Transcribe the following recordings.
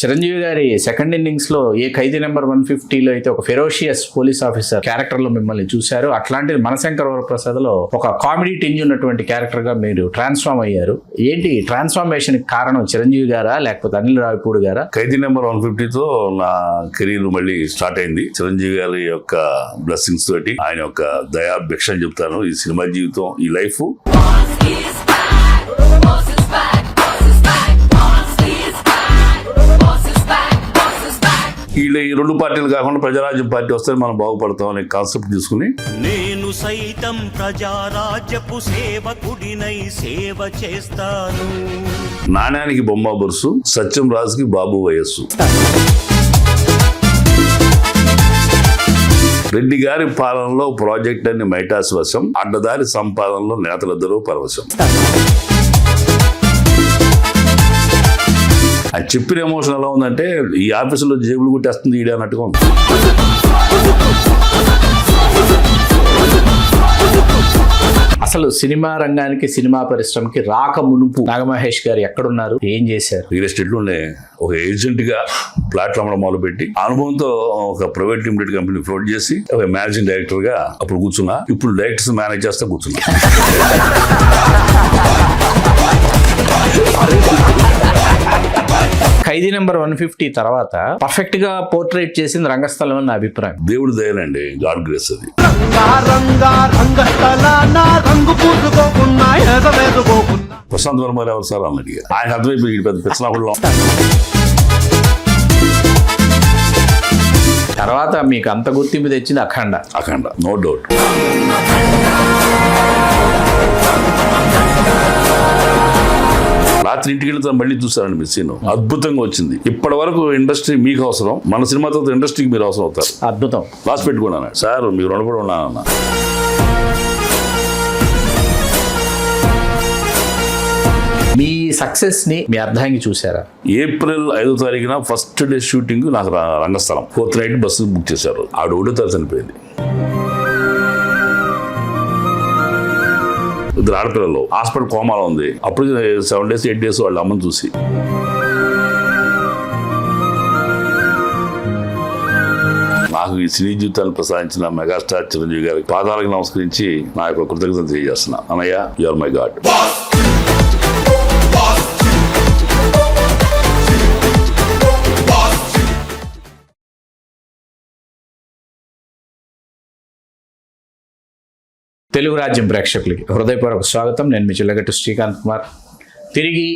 చిరంజీవి గారి second innings లో ఏ ఖైదీ number 150లో అయితే ఒక ఫెరోషియస్ పోలీస్ ఆఫీసర్ క్యారెక్టర్ లో మిమ్మల్ని చూశారు, అట్లాంటిది మనశంకర్ వరప్రసాద్ లో ఒక కామెడీ టింజ్ ఉన్నటువంటి క్యారెక్టర్ గా మీరు ట్రాన్స్ఫార్మ్ అయ్యారు. ఏంటి ట్రాన్స్ఫార్మేషన్ కారణం చిరంజీవి గారా లేకపోతే అనిల్ రావిపూడి గారా? ఖైదీ నెంబర్ 150తో నా కెరీర్ మళ్ళీ స్టార్ట్ అయింది. చిరంజీవి గారి యొక్క బ్లెస్సింగ్స్ తోటి, ఆయన యొక్క దయా భిక్ష అని చెప్తాను. ఈ సినిమా జీవితం, ఈ లైఫ్ వీళ్ళ ఈ రెండు పార్టీలు కాకుండా ప్రజారాజ్యం పార్టీ వస్తే మనం బాగుపడతాం అనే కాన్సెప్ట్ తీసుకుని నేను సైతం ప్రజారాజ్యపు సేవకుడినై సేవ చేస్తాను. నాణ్యానికి బొమ్మ బొరుసు, సత్యం రాజుకి బాబు వయస్సు. రెడ్డి గారి పాలనలో ప్రాజెక్ట్ అన్ని మైటాస్ వశం, అడ్డదారి సంపాదనలో నేతలిద్దరూ పరవశం. అది చెప్పిన ఎమోషన్ ఎలా ఉందంటే ఈ ఆఫీసులో జేబులు కుట్టేస్తుంది ఈడే అన్నట్టుగా ఉంది. అసలు సినిమా రంగానికి, సినిమా పరిశ్రమకి రాక మునుపు నాగమహేష్ గారు ఎక్కడున్నారు, ఏం చేశారు? రియల్ ఎస్టేట్ లోనే ఒక ఏజెంట్ గా ప్లాట్ఫామ్ లో మొదలుపెట్టి అనుభవంతో ఒక ప్రైవేట్ లిమిటెడ్ కంపెనీ ఫ్లోట్ చేసి ఒక మేనేజింగ్ డైరెక్టర్ గా అప్పుడు కూర్చున్నా. ఇప్పుడు డైరెక్టర్స్ మేనేజ్ చేస్తా కూర్చున్నా. ఖైదీ నెంబర్ 150 తర్వాత పర్ఫెక్ట్ గా పోర్ట్రేట్ చేసింది రంగస్థలం అని నా అభిప్రాయం. దేవుడి దయనండి, గాడ్ గ్రేస్ అది. ప్రశాంత్ వర్మ ఎవరు సార్ అన్నది ఆయన అర్థమైపోయి పెద్ద పిచ్చనాకుల్లో. తర్వాత మీకు అంత గుర్తింపు తెచ్చింది అఖండ. అఖండ నో డౌట్. రాత్రి ఇంటికి వెళ్తే మళ్ళీ చూసారండి మీ సీన్, అద్భుతంగా వచ్చింది. ఇప్పటి వరకు ఇండస్ట్రీ మీకు అవసరం, మన సినిమాతో ఇండస్ట్రీకి మీరు అవసరం అవుతారు. అద్భుతం. రాసి పెట్టుకున్నాను సార్, మీరు రుణపడి ఉన్నానన్న. మీ సక్సెస్ ని మీ అర్థానికి చూసారా? ఏప్రిల్ 5వ తారీఖున ఫస్ట్ డే షూటింగ్ నాకు రంగస్థలం 4th నైట్ బస్సు బుక్ చేశారు. ఆవిడ 1వ తారీఖు చనిపోయింది. ఇద్దరు ఆడపిల్లలు, హాస్పిటల్ కోమాలో ఉంది. అప్పుడు 7 days 8 days వాళ్ళ అమ్మని చూసి నాకు ఈ సినీ జీవితాన్ని ప్రసాదించిన మెగాస్టార్ చిరంజీవి గారి పాదాలకు నమస్కరించి నా యొక్క కృతజ్ఞతలు తెలియజేస్తున్నా. అన్నయ్య, you are my god. Telugu Rajyam ప్రేక్షకులకి హృదయపూర్వక స్వాగతం. నేను మీ చిల్లగట్టు శ్రీకాంత్ కుమార్. తిరిగి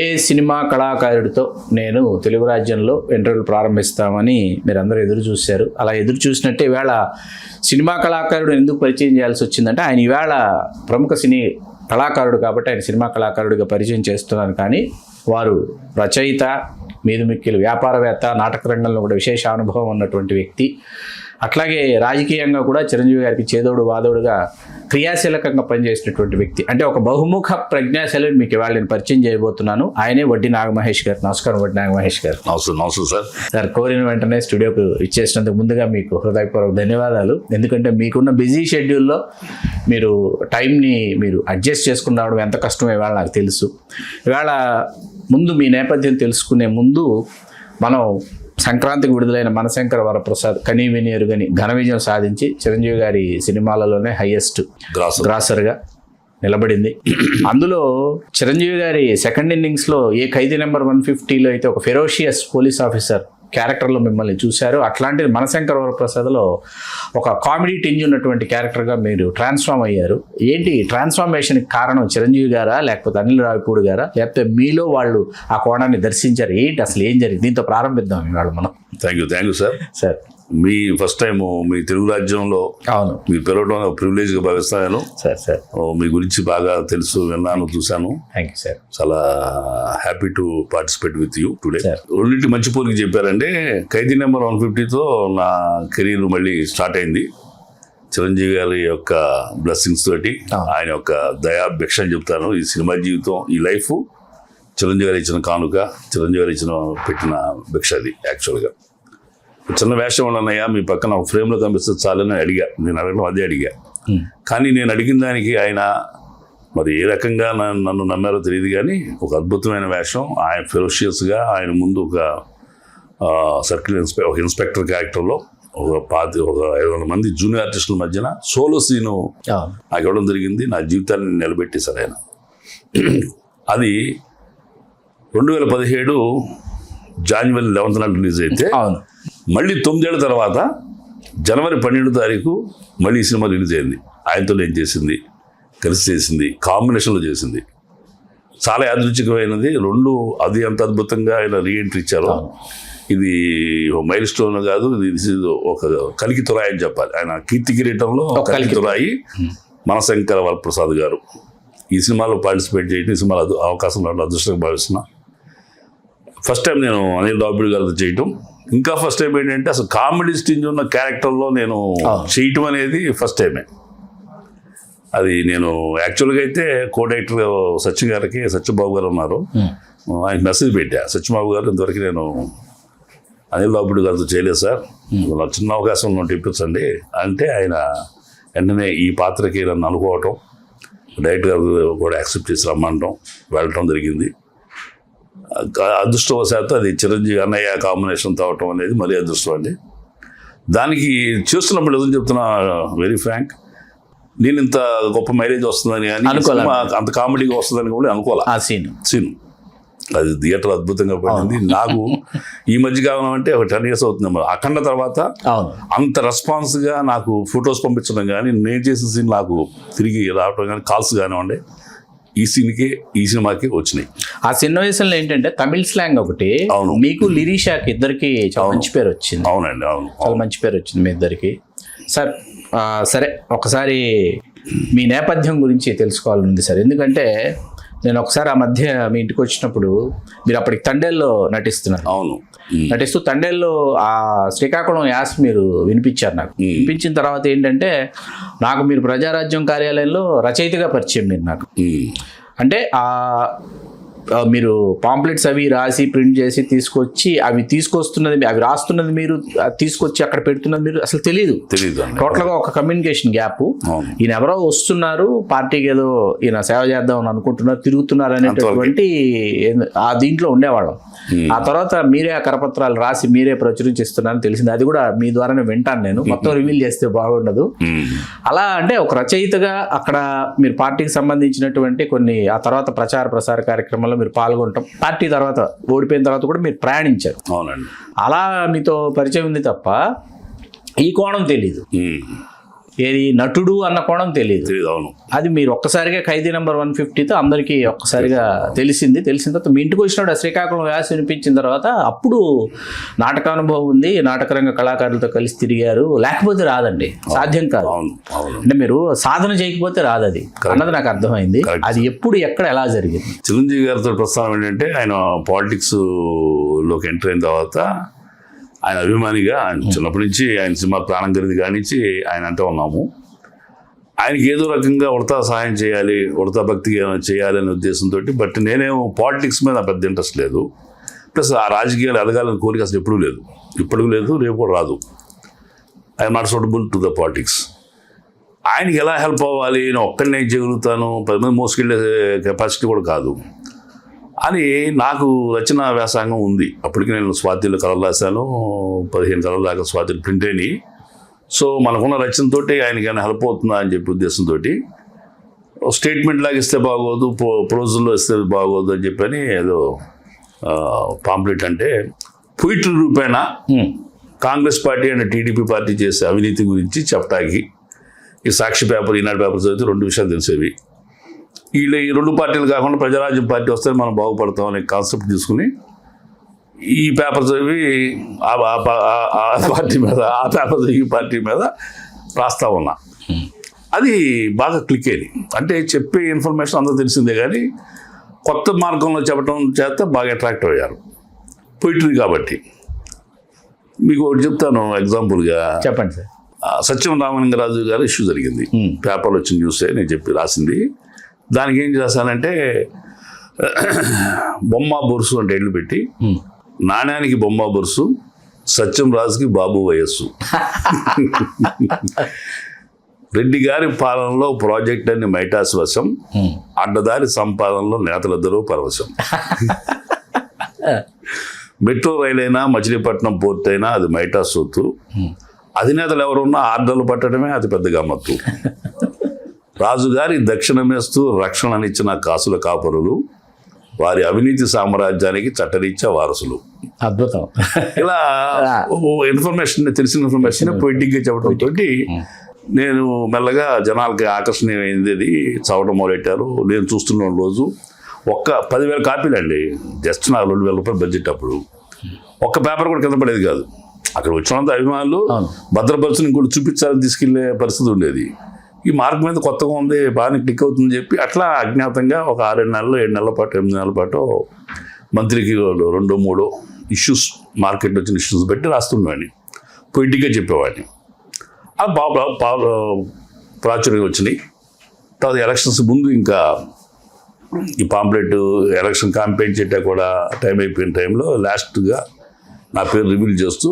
ఏ సినిమా కళాకారుడితో నేను తెలుగు రాజ్యంలో ఇంటర్వ్యూలు ప్రారంభిస్తామని మీరందరూ ఎదురు చూశారు. అలా ఎదురు చూసినట్టే ఈవేళ సినిమా కళాకారుడు ఎందుకు పరిచయం చేయాల్సి వచ్చిందంటే, ఆయన ఈవేళ ప్రముఖ సినీ కళాకారుడు కాబట్టి ఆయన సినిమా కళాకారుడిగా పరిచయం చేస్తున్నాను. కానీ వారు రచయిత, మీదుమిక్కిలు వ్యాపారవేత్త, నాటక రంగంలో కూడా విశేష అనుభవం ఉన్నటువంటి వ్యక్తి. అట్లాగే రాజకీయంగా కూడా చిరంజీవి గారికి చేదోడు వాదోడుగా క్రియాశీలకంగా పనిచేసినటువంటి వ్యక్తి. అంటే ఒక బహుముఖ ప్రజ్ఞాశాలిని మీకు ఇవాళ నేను పరిచయం చేయబోతున్నాను. ఆయనే వడ్డీ నాగమహేష్ గారు. నమస్కారం వడ్డీ నాగమహేష్ గారు. నమస్తే సార్. సార్, కోరిన వెంటనే స్టూడియోకి ఇచ్చేసినందుకు ముందుగా మీకు హృదయపూర్వక ధన్యవాదాలు. ఎందుకంటే మీకున్న బిజీ షెడ్యూల్లో మీరు టైంని మీరు అడ్జస్ట్ చేసుకుని రావడం ఎంత కష్టమో ఇవాళ నాకు తెలుసు. ఇవాళ ముందు మీ నేపథ్యం తెలుసుకునే ముందు మనం సంక్రాంతికి విడుదలైన మనశంకర్ వరప్రసాద్ కనీ విని ఎరుగని ఘన విజయం సాధించి చిరంజీవి గారి సినిమాలలోనే హైయెస్ట్ గ్రాసర్గా నిలబడింది. అందులో చిరంజీవి గారి సెకండ్ ఇన్నింగ్స్లో ఏ ఖైదీ నెంబర్ 150లో అయితే ఒక ఫెరోషియస్ పోలీస్ ఆఫీసర్ క్యారెక్టర్లో మిమ్మల్ని చూశారు, అట్లాంటిది మనశంకర్ వరప్రసాద్లో ఒక కామెడీ టింజ్ ఉన్నటువంటి క్యారెక్టర్గా మీరు ట్రాన్స్ఫార్మ్ అయ్యారు. ఏంటి ట్రాన్స్ఫార్మేషన్కి కారణం చిరంజీవి గారా లేకపోతే అనిల్ రావిపూడి గారా, లేకపోతే మీలో వాళ్ళు ఆ కోణాన్ని దర్శించారు? ఏంటి అసలు ఏం జరిగింది? దీంతో ప్రారంభిద్దాం ఇవాళ మనం. Thank you sir. మీ ఫస్ట్ టైం మీ తెలుగు రాజ్యంలో అవును మీరు పిలవడం ప్రివిలేజ్ గా భావిస్తాను సార్. మీ గురించి బాగా తెలుసు, విన్నాను, చూశాను. Thank you sir. చాలా happy to participate with you today. రెండింటి మంచి పోలికి చెప్పారంటే, ఖైదీ నెంబర్ 150తో నా కెరీర్ మళ్ళీ స్టార్ట్ అయింది. చిరంజీవి గారి యొక్క బ్లెస్సింగ్స్ తోటి, ఆయన యొక్క దయా భిక్ష అని చెప్తాను. ఈ సినిమా జీవితం, ఈ లైఫ్ చిరంజీవి గారు ఇచ్చిన కానుక, చిరంజీవి గారు పెట్టిన భిక్ష. అది యాక్చువల్గా చిన్న వేషం అన్నయ్య మీ పక్కన ఒక ఫ్రేమ్లో కనిపిస్తే చాలని అడిగా. నేను అడగడం అదే అడిగా. కానీ నేను అడిగిన దానికి ఆయన మరి ఏ రకంగా నన్ను నమ్మారో తెలియదు, కానీ ఒక అద్భుతమైన వేషం. ఆయన ఫెరోషియస్గా ఆయన ముందు ఒక సర్కిల్ ఒక ఇన్స్పెక్టర్ క్యారెక్టర్లో ఒక 500 మంది జూనియర్ ఆర్టిస్టుల మధ్యన సోలో సీను నాకు ఇవ్వడం జరిగింది. నా జీవితాన్ని నిలబెట్టేశారు ఆయన. అది 2017 జనవరి 11న రిలీజ్ అయితే మళ్ళీ 9 ఏళ్ళ తర్వాత జనవరి 12వ తారీఖు మళ్ళీ ఈ సినిమా రిలీజ్ అయింది. ఆయనతో ఏం చేసింది, కలిసి చేసింది, కాంబినేషన్లో చేసింది. చాలా యాదృచ్ఛికమైనది. రెండు అది ఎంత అద్భుతంగా ఆయన రీఎంట్రీ ఇచ్చారో, ఇది మైల్ స్టోన్ కాదు, ఇది ఒక కలికి తురాయి అని చెప్పాలి. ఆయన కీర్తి కిరీటంలో కలికి తురాయి మనశంకర వరప్రసాద్ గారు ఈ సినిమాలో పార్టిసిపేట్ చేయడం, ఈ సినిమాలో అవకాశం రావడం అదృష్టంగా భావిస్తున్నా. ఫస్ట్ టైం నేను అనిల్ రావిపూడి గారితో చేయటం. ఇంకా ఫస్ట్ టైం ఏంటంటే అసలు కామెడీ స్టింజ్ ఉన్న క్యారెక్టర్లో నేను చేయటం అనేది ఫస్ట్ టైమే. అది నేను యాక్చువల్గా అయితే కో డైరెక్టర్ సత్యబాబు గారు ఉన్నారు, ఆయనకి మెసేజ్ పెట్టా. సత్యబాబు గారు ఇంతవరకు నేను అనిల్ రావిపూడి గారితో చేయలేదు సార్, నాకు చిన్న అవకాశం ఉంటే ఇప్పించండి అంటే ఆయన వెంటనే ఈ పాత్రకి నన్ను అనుకోవటం, డైరెక్టర్ గారు కూడా యాక్సెప్ట్ చేసి రమ్మనడం, వెళ్ళటం జరిగింది. అదృష్టవశాత్తు అది చిరంజీవి అన్నయ్య కాంబినేషన్తో అవటం అనేది మరీ అదృష్టం అండి. దానికి చేస్తున్నప్పుడు ఎదురు చెప్తున్నా, వెరీ ఫ్రాంక్, నేను ఇంత గొప్ప మైలేజ్ వస్తుందని కానీ అంత కామెడీగా వస్తుందని కూడా అనుకోవాలి. ఆ సీన్ అది థియేటర్ అద్భుతంగా పడింది. నాకు ఈ మధ్య కాలం అంటే ఒక 10 years అవుతుంది. అఖండ తర్వాత అంత రెస్పాన్స్గా నాకు ఫొటోస్ పంపించడం కానీ, నేను చేసిన సీన్ నాకు తిరిగి రావడం కానీ, కాల్స్ కానివ్వండి, ఈ సినిమాకి వచ్చినాయి. ఆ సన్నివేశంలో ఏంటంటే తమిళ స్లాంగ్ ఒకటి, మీకు లిరీషాకి ఇద్దరికి చాలా మంచి పేరు వచ్చింది. అవునండి, అవును, చాలా మంచి పేరు వచ్చింది మీ ఇద్దరికి. సార్ సరే, ఒకసారి మీ నేపథ్యం గురించి తెలుసుకోవాలనుంది సార్. ఎందుకంటే నేను ఒకసారి ఆ మధ్య మీ ఇంటికి వచ్చినప్పుడు మీరు అప్పటికి తండేల్లో నటిస్తున్నారు. అవును, నటిస్తూ తండేల్లో ఆ శ్రీకాకుళం యాస మీరు వినిపించారు నాకు. వినిపించిన తర్వాత ఏంటంటే నాకు మీరు ప్రజారాజ్యం కార్యాలయంలో రచయితగా పరిచయం మీరు నాకు. అంటే మీరు పాంప్లెట్స్ అవి రాసి ప్రింట్ చేసి తీసుకొచ్చి అవి రాస్తున్నది మీరు, తీసుకొచ్చి అక్కడ పెడుతున్నది మీరు, అసలు తెలియదు. టోటల్గా ఒక కమ్యూనికేషన్ గ్యాప్. ఈయన ఎవరో వస్తున్నారు, పార్టీకి ఏదో ఈయన సేవ చేద్దామని అనుకుంటున్నారు, తిరుగుతున్నారు అనేటటువంటి ఆ దీంట్లో ఉండేవాళ్ళం. ఆ తర్వాత మీరే ఆ కరపత్రాలు రాసి మీరే ప్రచురించిస్తున్నారని తెలిసింది. అది కూడా మీ ద్వారానే వింటాను నేను, మొత్తం రివీల్ చేస్తే బాగుండదు. అలా అంటే ఒక రచయితగా అక్కడ మీరు పార్టీకి సంబంధించినటువంటి కొన్ని ఆ తర్వాత ప్రసార కార్యక్రమాల్లో మీరు పాల్గొనటం, పార్టీ తర్వాత ఓడిపోయిన తర్వాత కూడా మీరు ప్రయాణించారు. అవునండి. అలా మీతో పరిచయం ఉంది తప్ప ఈ కోణం తెలీదు, ఏది నటుడు అన్న కోణం తెలియదు. అవును, అది మీరు ఒక్కసారిగా ఖైదీ నెంబర్ 150తో అందరికీ ఒక్కసారిగా తెలిసిన తర్వాత మీ ఇంటికి వచ్చినప్పుడు శ్రీకాకుళం వ్యాస వినిపించిన తర్వాత అప్పుడు నాటకానుభవం ఉంది, నాటకరంగ కళాకారులతో కలిసి తిరిగారు, లేకపోతే రాదండి, సాధ్యం కాదు. అంటే మీరు సాధన చేయకపోతే రాదు అది అన్నది నాకు అర్థమైంది. అది ఎప్పుడు ఎక్కడ ఎలా జరిగింది? చిరంజీవి గారితో ప్రస్తావన ఏంటంటే ఆయన పాలిటిక్స్ లోకి ఎంటర్ అయిన తర్వాత ఆయన అభిమానిగా, ఆయన చిన్నప్పటి నుంచి ఆయన సినిమా ప్రాణం కలిగి కానించి ఆయన అంటూ ఉన్నాము. ఆయనకి ఏదో రకంగా ఉడతా సహాయం చేయాలి, ఉడతా భక్తి చేయాలి అనే ఉద్దేశంతో. బట్ నేనేమో పాలిటిక్స్ మీద పెద్ద ఇంట్రెస్ట్ లేదు, ప్లస్ ఆ రాజకీయాలు ఎదగాలని కోరిక అసలు ఎప్పుడూ లేదు, ఇప్పటికీ లేదు, రేపు కూడా రాదు. I'm not suitable to the politics. ఆయనకి ఎలా హెల్ప్ అవ్వాలి, నేను ఒక్కడిని ఏం చేయగలుగుతాను, 10 మంది మోసుకెళ్ళే కెపాసిటీ కూడా కాదు అని నాకు రచన వ్యాసంగం ఉంది. అప్పటికి నేను స్వాతిలో కథలు రాశాను, 15 కథలు దాకా స్వాతిలో ప్రింట్ అయినాయి. సో మనకున్న రచనతో ఆయనకి ఏమైనా హెల్ప్ అవుతుందా అని చెప్పి ఉద్దేశంతో స్టేట్మెంట్ లాగా ఇస్తే బాగోదు, ప్రోజుల్లో ఇస్తే బాగోదు అని చెప్పని ఏదో పాంప్లెట్ అంటే పొయిటరీ రూపేణ Congress party and TDP party చేసే అవినీతి గురించి చెప్పడానికి ఈ సాక్షి పేపర్, ఈనాడు పేపర్ చదివితే 2 విషయాలు తెలిసేవి. ఈ 2 పార్టీలు కాకుండా ప్రజారాజ్యం పార్టీ వస్తే మనం బాగుపడతాం అనే కాన్సెప్ట్ తీసుకుని ఈ పేపర్ చదివి ఆ పార్టీ మీద, ఆ పేపర్ చదివి ఈ పార్టీ మీద రాస్తా ఉన్నా. అది బాగా క్లిక్ అయ్యింది. అంటే చెప్పే ఇన్ఫర్మేషన్ అందరూ తెలిసిందే కానీ కొత్త మార్గంలో చెప్పడం చేత బాగా అట్రాక్ట్ అయ్యారు, పొయిటరీ కాబట్టి. మీకు ఒకటి చెప్తాను ఎగ్జాంపుల్గా. చెప్పండి సార్. సత్యం రామలింగరాజు గారు ఇష్యూ జరిగింది, పేపర్లో వచ్చిన న్యూసే నేను చెప్పి రాసింది. దానికి ఏం చేశానంటే బొమ్మ బొరుసు అంటే ఇళ్ళు పెట్టి, నాణ్యానికి బొమ్మ బొరుసు, సత్యం రాజుకి బాబు వయస్సు. రెడ్డి గారి పాలనలో ప్రాజెక్ట్ అన్ని మైటాస్ వశం, అడ్డదారి సంపాదనలో నేతలిద్దరూ పరవశం. మెట్రో రైలు అయినా మచిలీపట్నం పోర్ట్ అయినా అది మైటా సొత్తు. అధినేతలు ఎవరున్నా ఆర్డర్లు పట్టడమే అతి పెద్ద గమ్మత్తు. రాజుగారి దక్షిణమేస్తూ రక్షణనిచ్చిన కాసుల కాపరులు వారి అవినీతి సామ్రాజ్యానికి చట్టరీత్యా వారసులు. అద్భుతం. ఇలా ఇన్ఫర్మేషన్, తెలిసిన ఇన్ఫర్మేషన్ పొయిటిక్గా చెప్పడంతో నేను మెల్లగా జనాలకి ఆకర్షణీయమైంది. అది చదవడం మొదలెట్టారు. నేను చూస్తున్న రోజు ఒక్క 10,000 కాపీలు అండి. జస్ట్ నా 2,000 రూపాయలు బడ్జెట్. అప్పుడు ఒక్క పేపర్ కూడా కింద పడేది కాదు. అక్కడ వచ్చినంత అభిమానులు భద్రపరుచుని ఇంకోటి చూపించాలని తీసుకెళ్లే పరిస్థితి ఉండేది. ఈ మార్గం మీద కొత్తగా ఉంది, బాగానే క్లిక్ అవుతుందని చెప్పి అట్లా అజ్ఞాతంగా ఒక 6 నెలలు 7 నెలల పాటు 8 నెలల పాటు మంత్రికి 2-3 ఇష్యూస్, మార్కెట్లో వచ్చిన ఇష్యూస్ బట్టి రాస్తుండేవాడిని, పొయిటిక్గా చెప్పేవాడిని. అది బాగా ప్రాచుర్యం వచ్చినాయి. తర్వాత ఎలక్షన్స్ ముందు ఇంకా ఈ పాంప్లెట్ ఎలక్షన్ క్యాంపెయిన్ చేయటా కూడా టైం అయిపోయిన టైంలో లాస్ట్గా నా పేరు రివీల్ చేస్తూ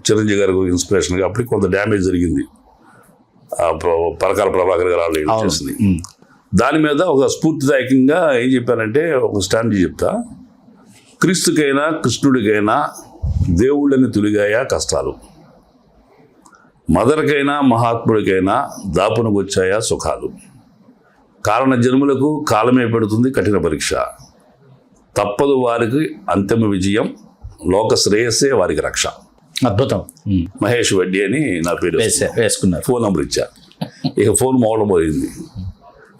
చిరంజీవి గారికి ఇన్స్పిరేషన్గా అప్పటికి కొంత డ్యామేజ్ జరిగింది. పరకాల ప్రభాకర్ గారు వాళ్ళు చేసింది. దాని మీద ఒక స్ఫూర్తిదాయకంగా ఏం చెప్పానంటే ఒక స్టాండ్ చెప్తా. క్రీస్తుకైనా కృష్ణుడికైనా దేవుళ్ళని తొలిగాయా కష్టాలు, మదర్కైనా మహాత్ముడికైనా దాపునకు వచ్చాయా సుఖాలు, కారణ జన్ములకు కాలమే పెడుతుంది కఠిన పరీక్ష, తప్పదు వారికి అంతిమ విజయం, లోక శ్రేయస్సే వారికి రక్ష. అద్భుతం. మహేష్ వడ్డీ అని నా పేరు వేసుకున్నారు. ఫోన్ నెంబర్ ఇచ్చా. ఇక ఫోన్ మోడల్ పోయింది.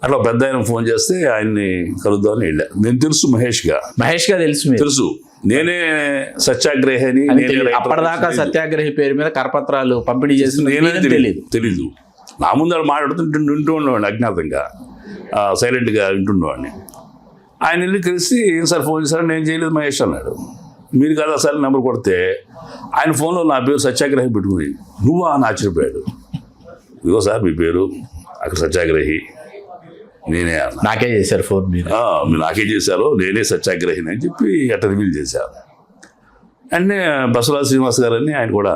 అట్లా పెద్ద ఆయన ఫోన్ చేస్తే ఆయన్ని కలుద్దామని వెళ్ళా. నేను తెలుసు మహేష్ గా తెలుసు. నేనే సత్యాగ్రహిని. అప్పటిదాకా సత్యాగ్రహి పేరు మీద కరపత్రాలు పంపిణీ చేసి నేనే తెలీదు. నా ముందు వాళ్ళు మాట్లాడుతుంటే వింటూ ఉండేవాడిని, అజ్ఞాతంగా సైలెంట్గా వింటుండేవాడిని. ఆయన వెళ్ళి కలిసి సార్ ఫోన్ చేశారు. నేను చేయలేదు మహేష్ అన్నాడు. మీరు కదా సార్ నెంబర్ కొడితే ఆయన ఫోన్లో నా పేరు సత్యాగ్రహి పెట్టుకుని నువ్వా అని ఆశ్చర్యపోయాడు. ఇదిగో సార్ మీ పేరు అక్కడ సత్యాగ్రహి, నేనే అన్న. నాకే చేశారు ఫోన్, మీరు నాకే చేశారు, నేనే సత్యాగ్రహిని అని చెప్పి అట్లా రివీల్ చేశారు. అంటే బసవరాజు శ్రీనివాస్ గారు అని ఆయన కూడా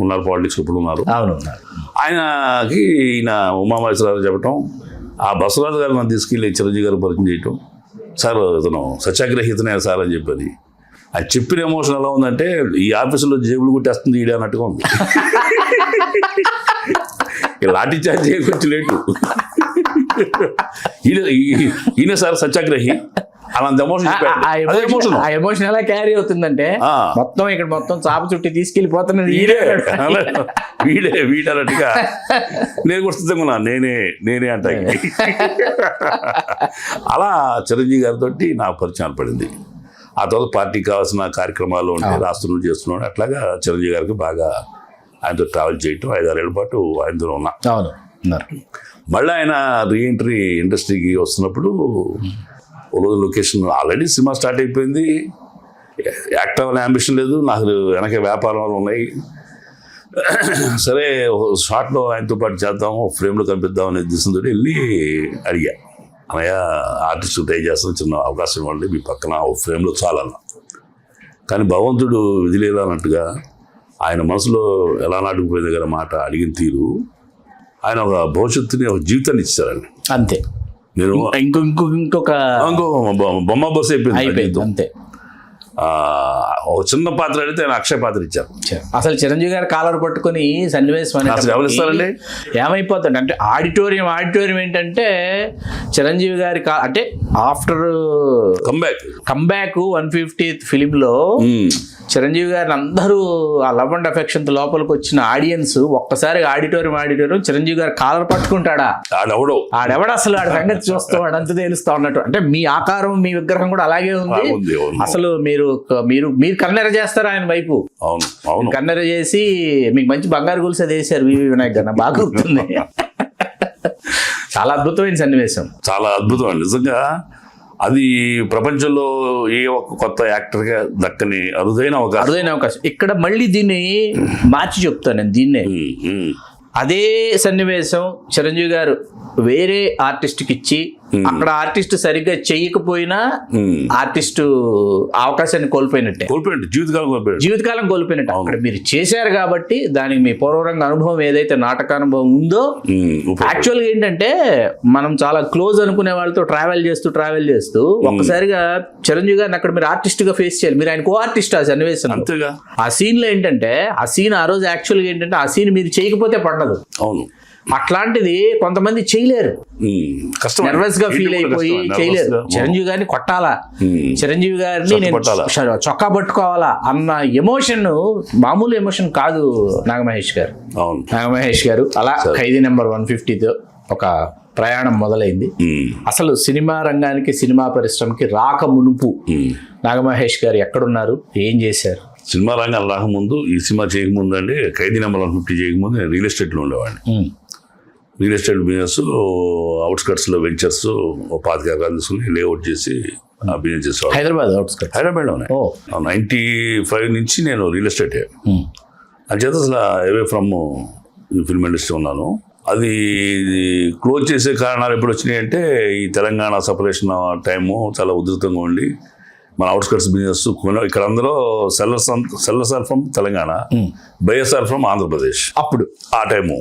ఉన్నారు, పాలిటిక్స్ ఇప్పుడు ఉన్నారు. ఆయనకి ఈయన ఉమామహేశ్వరరావు చెప్పటం, ఆ బసవరాజు గారు నన్ను తీసుకెళ్ళి చిరంజీవి గారు పరిచయం చేయటం. సార్ ఇతను సత్యాగ్రహితనే సార్ అని చెప్పని. అది చెప్పిన ఎమోషన్ ఎలా ఉందంటే ఈ ఆఫీసులో జేబులు కొట్టేస్తుంది ఈడే అన్నట్టుగా ఉంది. లాఠీ చార్జ్ కొంచెం లేటు. ఈయన సార్ సత్యాగ్రహి అలాంటి ఎమోషన్. ఆ ఎమోషన్ ఎలా క్యారీ అవుతుందంటే మొత్తం ఇక్కడ మొత్తం చాప చుట్టి తీసుకెళ్ళిపోతున్నది వీడే అన్నట్టుగా నేను గుర్తున్నా నేనే అంట. అలా చిరంజీవి గారితో నా పరిచయాలు పడింది. ఆ తర్వాత పార్టీకి కావాల్సిన కార్యక్రమాలు ఉంటే రాష్ట్రంలో చేస్తున్నాడు. అట్లాగా చిరంజీవి గారికి బాగా ఆయనతో ట్రావెల్ చేయటం 5-6 ఏళ్ళ పాటు ఆయనతో ఉన్నా. మళ్ళీ ఆయన రీఎంట్రీ ఇండస్ట్రీకి వస్తున్నప్పుడు ఓ రోజు లొకేషన్ ఆల్రెడీ సినిమా స్టార్ట్ అయిపోయింది. యాక్టర్ అనే అంబిషన్ లేదు నాకు, వెనక వ్యాపారాలు ఉన్నాయి. సరే షార్ట్లో ఆయనతో పాటు చేద్దాం, ఫ్రేమ్లో కనిపిద్దాం అనే ఉద్దేశంతో వెళ్ళి అడిగా, అన్నయ్య ఆర్టిస్ట్ ట్రై చేస్తాను, చిన్న అవకాశం ఇవ్వండి, మీ పక్కన ఓ ఫ్రేమ్లో చాలన్నా. కానీ భగవంతుడు విధి లేదన్నట్టుగా ఆయన మనసులో ఎలా నాటుకుపోయింది దగ్గర మాట అడిగిన తీరు, ఆయన ఒక భవిష్యత్తుని ఒక జీవితాన్ని ఇచ్చారండి. అంతే. నేను ఇంకొక బొమ్మ బస్ అయిపోయింది అంతే. ఒక చిన్న పాత్ర అడిగితే ఆయన అక్షయ పాత్ర ఇచ్చారు. అసలు చిరంజీవి గారు కాలర్ పట్టుకుని సన్నివేశం గమనిస్తారండి ఏమైపోతుంది అంటే ఆడిటోరియం ఏంటంటే చిరంజీవి గారి అంటే ఆఫ్టర్ కంబ్యాక్ 150th ఫిలింలో చిరంజీవి గారిని అందరూ ఆ లవ్ అండ్ అఫెక్షన్ లోపలికి వచ్చిన ఆడియన్స్ ఒక్కసారి ఆడిటోరియం చిరంజీవి గారు కాలర్ పట్టుకుంటాడా, ఆడెవడ అసలు ఆడ సంగతి చూస్తాడు అంత తెలుస్తా ఉన్నట్టు. అంటే మీ ఆకారం మీ విగ్రహం కూడా అలాగే ఉంది. అసలు మీరు కన్నెర చేస్తారు ఆయన వైపు, కన్నెర చేసి మీకు మంచి బంగారు గొలుసు అది వేశారు వివి వినాయక్ గారు, బాగా గుర్తుంది. చాలా అద్భుతమైన సన్నివేశం, చాలా అద్భుతం అండి నిజంగా. అది ప్రపంచంలో ఏ ఒక్క కొత్త యాక్టర్గా దక్కని అరుదైన అవకాశం. ఇక్కడ మళ్ళీ దీన్ని మార్చి చెప్తాను నేను. దీన్నే అదే సన్నివేశం చిరంజీవి గారు వేరే ఆర్టిస్ట్కి ఇచ్చి అక్కడ ఆర్టిస్ట్ సరిగ్గా చెయ్యకపోయినా ఆర్టిస్ట్ అవకాశాన్ని కోల్పోయినట్టే, జీవితకాలం కోల్పోయినట్టు. అక్కడ మీరు చేశారు కాబట్టి దానికి మీ పూర్వరంగ అనుభవం ఏదైతే నాటకానుభవం ఉందో, యాక్చువల్గా ఏంటంటే మనం చాలా క్లోజ్ అనుకునే వాళ్ళతో ట్రావెల్ చేస్తూ ఒక్కసారిగా చిరంజీవి గారిని అక్కడ మీరు ఆర్టిస్ట్ గా ఫేస్ చేయాలి. మీరు ఆయన కో ఆర్టిస్ట్ ఆ సన్నివేశం. ఆ సీన్ లో ఏంటంటే ఆ రోజు యాక్చువల్గా ఏంటంటే ఆ సీన్ మీరు చేయకపోతే పండదు. అవును, అట్లాంటిది కొంతమంది చేయలేరు, నర్వస్ గా ఫీల్ అయిపోయి చేయలేరు. చిరంజీవి గారిని కొట్టాలా, చిరంజీవి గారిని నేను చొక్కా పట్టుకోవాలా అన్న ఎమోషన్ మామూలు ఎమోషన్ కాదు నాగమహేష్ గారు. నాగమహేష్ గారు అలా ఖైదీ నెంబర్ 150తో ఒక ప్రయాణం మొదలైంది. అసలు సినిమా రంగానికి, సినిమా పరిశ్రమకి రాక మునుపు నాగమహేష్ గారు ఎక్కడున్నారు, ఏం చేశారు? సినిమా రంగం రాకముందు, ఈ సినిమా చేయకముందు అంటే ఖైదీ నెంబర్ 150 చేయకముందు నేను రియల్ ఎస్టేట్లో ఉండేవాడిని. రియల్ ఎస్టేట్ బిజినెస్, అవుట్స్కట్స్లో వెంచర్స్ 25 ఎకరాలు తీసుకుని లేఅవుట్ చేసి ఆ బిజినెస్ చేసేవాడు. హైదరాబాద్లోనే 95 నుంచి నేను రియల్ ఎస్టేట్ అంచేత అసలు అవే ఫ్రమ్ ఫిల్మ్ ఇండస్ట్రీ ఉన్నాను. అది క్లోజ్ చేసే కారణాలు ఎప్పుడు వచ్చినాయి అంటే ఈ తెలంగాణ సపరేషన్ టైము చాలా ఉధృతంగా ఉండి మన అవుట్స్కట్స్ బిజినెస్ ఇక్కడ అందరూ sellers are from Telangana, buyers are from Andhra Pradesh. అప్పుడు ఆ టైము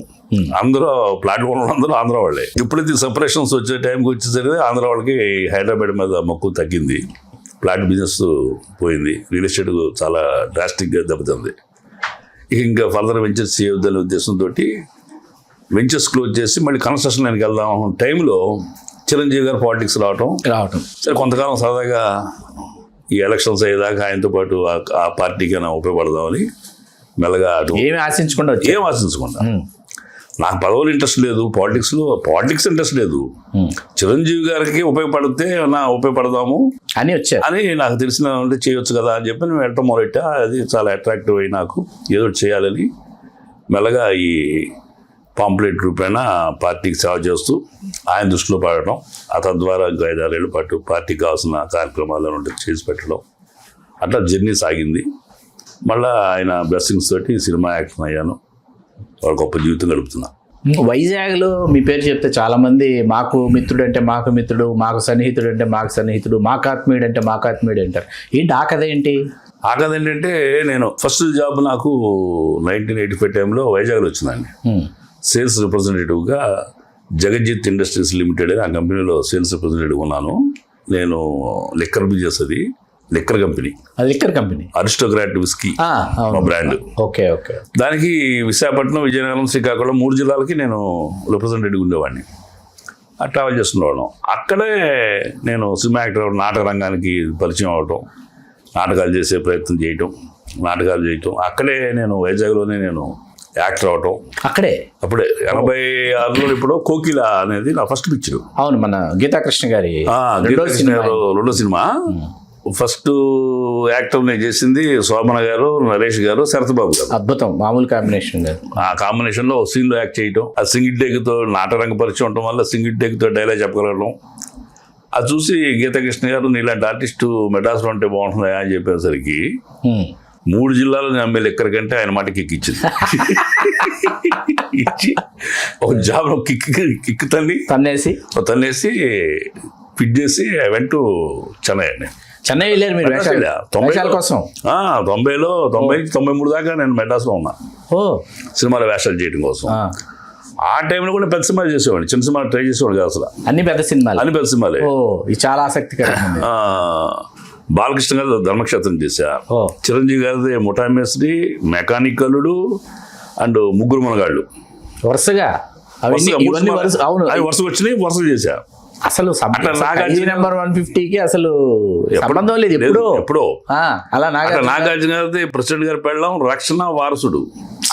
అందరూ ప్లాట్ఫామ్ అందరూ ఆంధ్ర వాళ్ళే. ఎప్పుడైతే సపరేషన్స్ వచ్చే టైంకి వచ్చేసరికి ఆంధ్ర వాళ్ళకి హైదరాబాద్ మీద మక్కువ తగ్గింది, ప్లాట్ బిజినెస్ పోయింది, రియల్ ఎస్టేట్ చాలా డ్రాస్టిక్గా దెబ్బతింది. ఇంకా ఫర్దర్ వెంచర్స్ చేయొద్దనే ఉద్దేశంతో వెంచర్స్ క్లోజ్ చేసి మళ్ళీ కన్స్ట్రక్షన్ లైన్కి వెళ్దాం టైంలో చిరంజీవి గారు పాలిటిక్స్ రావటం సరే కొంతకాలం సరదాగా ఈ ఎలక్షన్స్ అయ్యేదాకా ఆయనతో పాటు ఆ పార్టీకైనా ఉపయోగపడదామని మెల్లగా ఏం ఆశించకుండా నాకు పదవులు ఇంట్రెస్ట్ లేదు, పాలిటిక్స్ ఇంట్రెస్ట్ లేదు, చిరంజీవి గారికి ఉపయోగపడదాము అని నాకు తెలిసిన చేయొచ్చు కదా అని చెప్పి నేను వెళ్ళటం మొదలెట్టా. అది చాలా అట్రాక్టివ్ అయ్యి నాకు ఏదో చేయాలని మెల్లగా ఈ పాంప్లెట్ రూపేణ పార్టీకి సేవ చేస్తూ ఆయన దృష్టిలో పడటం, తద్వారా 5-6 ఏళ్ళ పాటు పార్టీకి కావాల్సిన కార్యక్రమాలను చేసి పెట్టడం, అట్లా జర్నీ సాగింది. మళ్ళీ ఆయన బ్లెస్సింగ్స్ తోటి సినిమా యాక్టర్ అయ్యాను, ఒక గొప్ప జీవితం గడుపుతున్నా. వైజాగ్లో మీ పేరు చెప్తే చాలా మంది మాకు మిత్రుడు అంటే మాకు మిత్రుడు, మాకు సన్నిహితుడు అంటే మాకు సన్నిహితుడు, మాకు ఆత్మీయుడు అంటే మాకు ఆత్మీయుడు అంటారు. ఏంటి ఆ కథ ఏంటి? ఆ కథ ఏంటంటే నేను ఫస్ట్ జాబ్ నాకు 1985 టైంలో వైజాగ్లో వచ్చిందండి. సేల్స్ రిప్రజెంటేటివ్గా జగజ్జిత్ ఇండస్ట్రీస్ లిమిటెడ్ అని ఆ కంపెనీలో సేల్స్ రిప్రజెంటేటివ్ ఉన్నాను. నేను లిక్కర్ బిజినెస్, అది లిక్కర్ కంపెనీ అరిస్టోక్రాట్ విస్కీ మా బ్రాండ్. ఓకే. దానికి విశాఖపట్నం, విజయనగరం, శ్రీకాకుళం 3 జిల్లాలకి నేను రిప్రజెంటేటివ్ ఉండేవాడిని. ట్రావెల్ చేస్తుండేవాళ్ళం. అక్కడే నేను సినిమా యాక్టర్, నాటక రంగానికి పరిచయం అవటం, నాటకాలు చేసే ప్రయత్నం చేయటం, అక్కడే నేను వైజాగ్లోనే నేను యాక్టర్ అవటం. అప్పుడే 86లో ఇప్పుడు కోకిల అనేది నా ఫస్ట్ పిక్చర్. అవును, మన గీతాకృష్ణ గారి రెండో సినిమా. ఫస్ట్ యాక్టర్ నేను చేసింది శోభన గారు, నరేష్ గారు, శరత్ బాబు గారు. అద్భుతం, మామూలు కాంబినేషన్. ఆ కాంబినేషన్లో సీన్లో యాక్ట్ చేయటం, ఆ సింగిల్ టేక్తో నాటరంగ పరిచయం ఉండటం వల్ల సింగిల్ టేక్తో డైలాగ్ చెప్పగలగడం, అది చూసి గీతాకృష్ణ గారు నీలాంటి ఆర్టిస్టు మెడ్రాస్లో ఉంటే బాగుంటుందా అని చెప్పేసరికి 3 జిల్లాలు అమ్మే లెక్కర్ కంటే ఆయన మాట కిక్కిచ్చింది. ఇచ్చి ఒక జాబ్లో కిక్ తన్నేసి ఫిట్ చేసి వెంటూ చెన్నై వెళ్ళారు మీరు వేషాల కోసం. 90లో 93 దాకా నేను మెడ్రాస్లో ఉన్నా సినిమాలో వేషాలు చేయడం కోసం. ఆ టైంలో కూడా పెద్ద సినిమాలు చేసేవాడిని, చిన్న సినిమాలు ట్రై చేసేవాడు కాదు అసలు. అన్ని పెద్ద సినిమాలే. చాలా ఆసక్తికరంగా. బాలకృష్ణ గారు ధర్మక్షేత్రం చేశా, చిరంజీవి గారిది ముఠా మేస్త్రి, మెకానిక్ అల్లుడు అండ్ 3 మనగాళ్ళు. వరుసగా వరుస వచ్చినాయి, వరుస చేశా. అసలు నెంబర్ 150కి అసలు సంబంధం లేదు ఎప్పుడో. అలా నాగార్జున గారి ప్రెసిడెంట్ గారి పెళ్ళం, రక్షణ వారసుడు,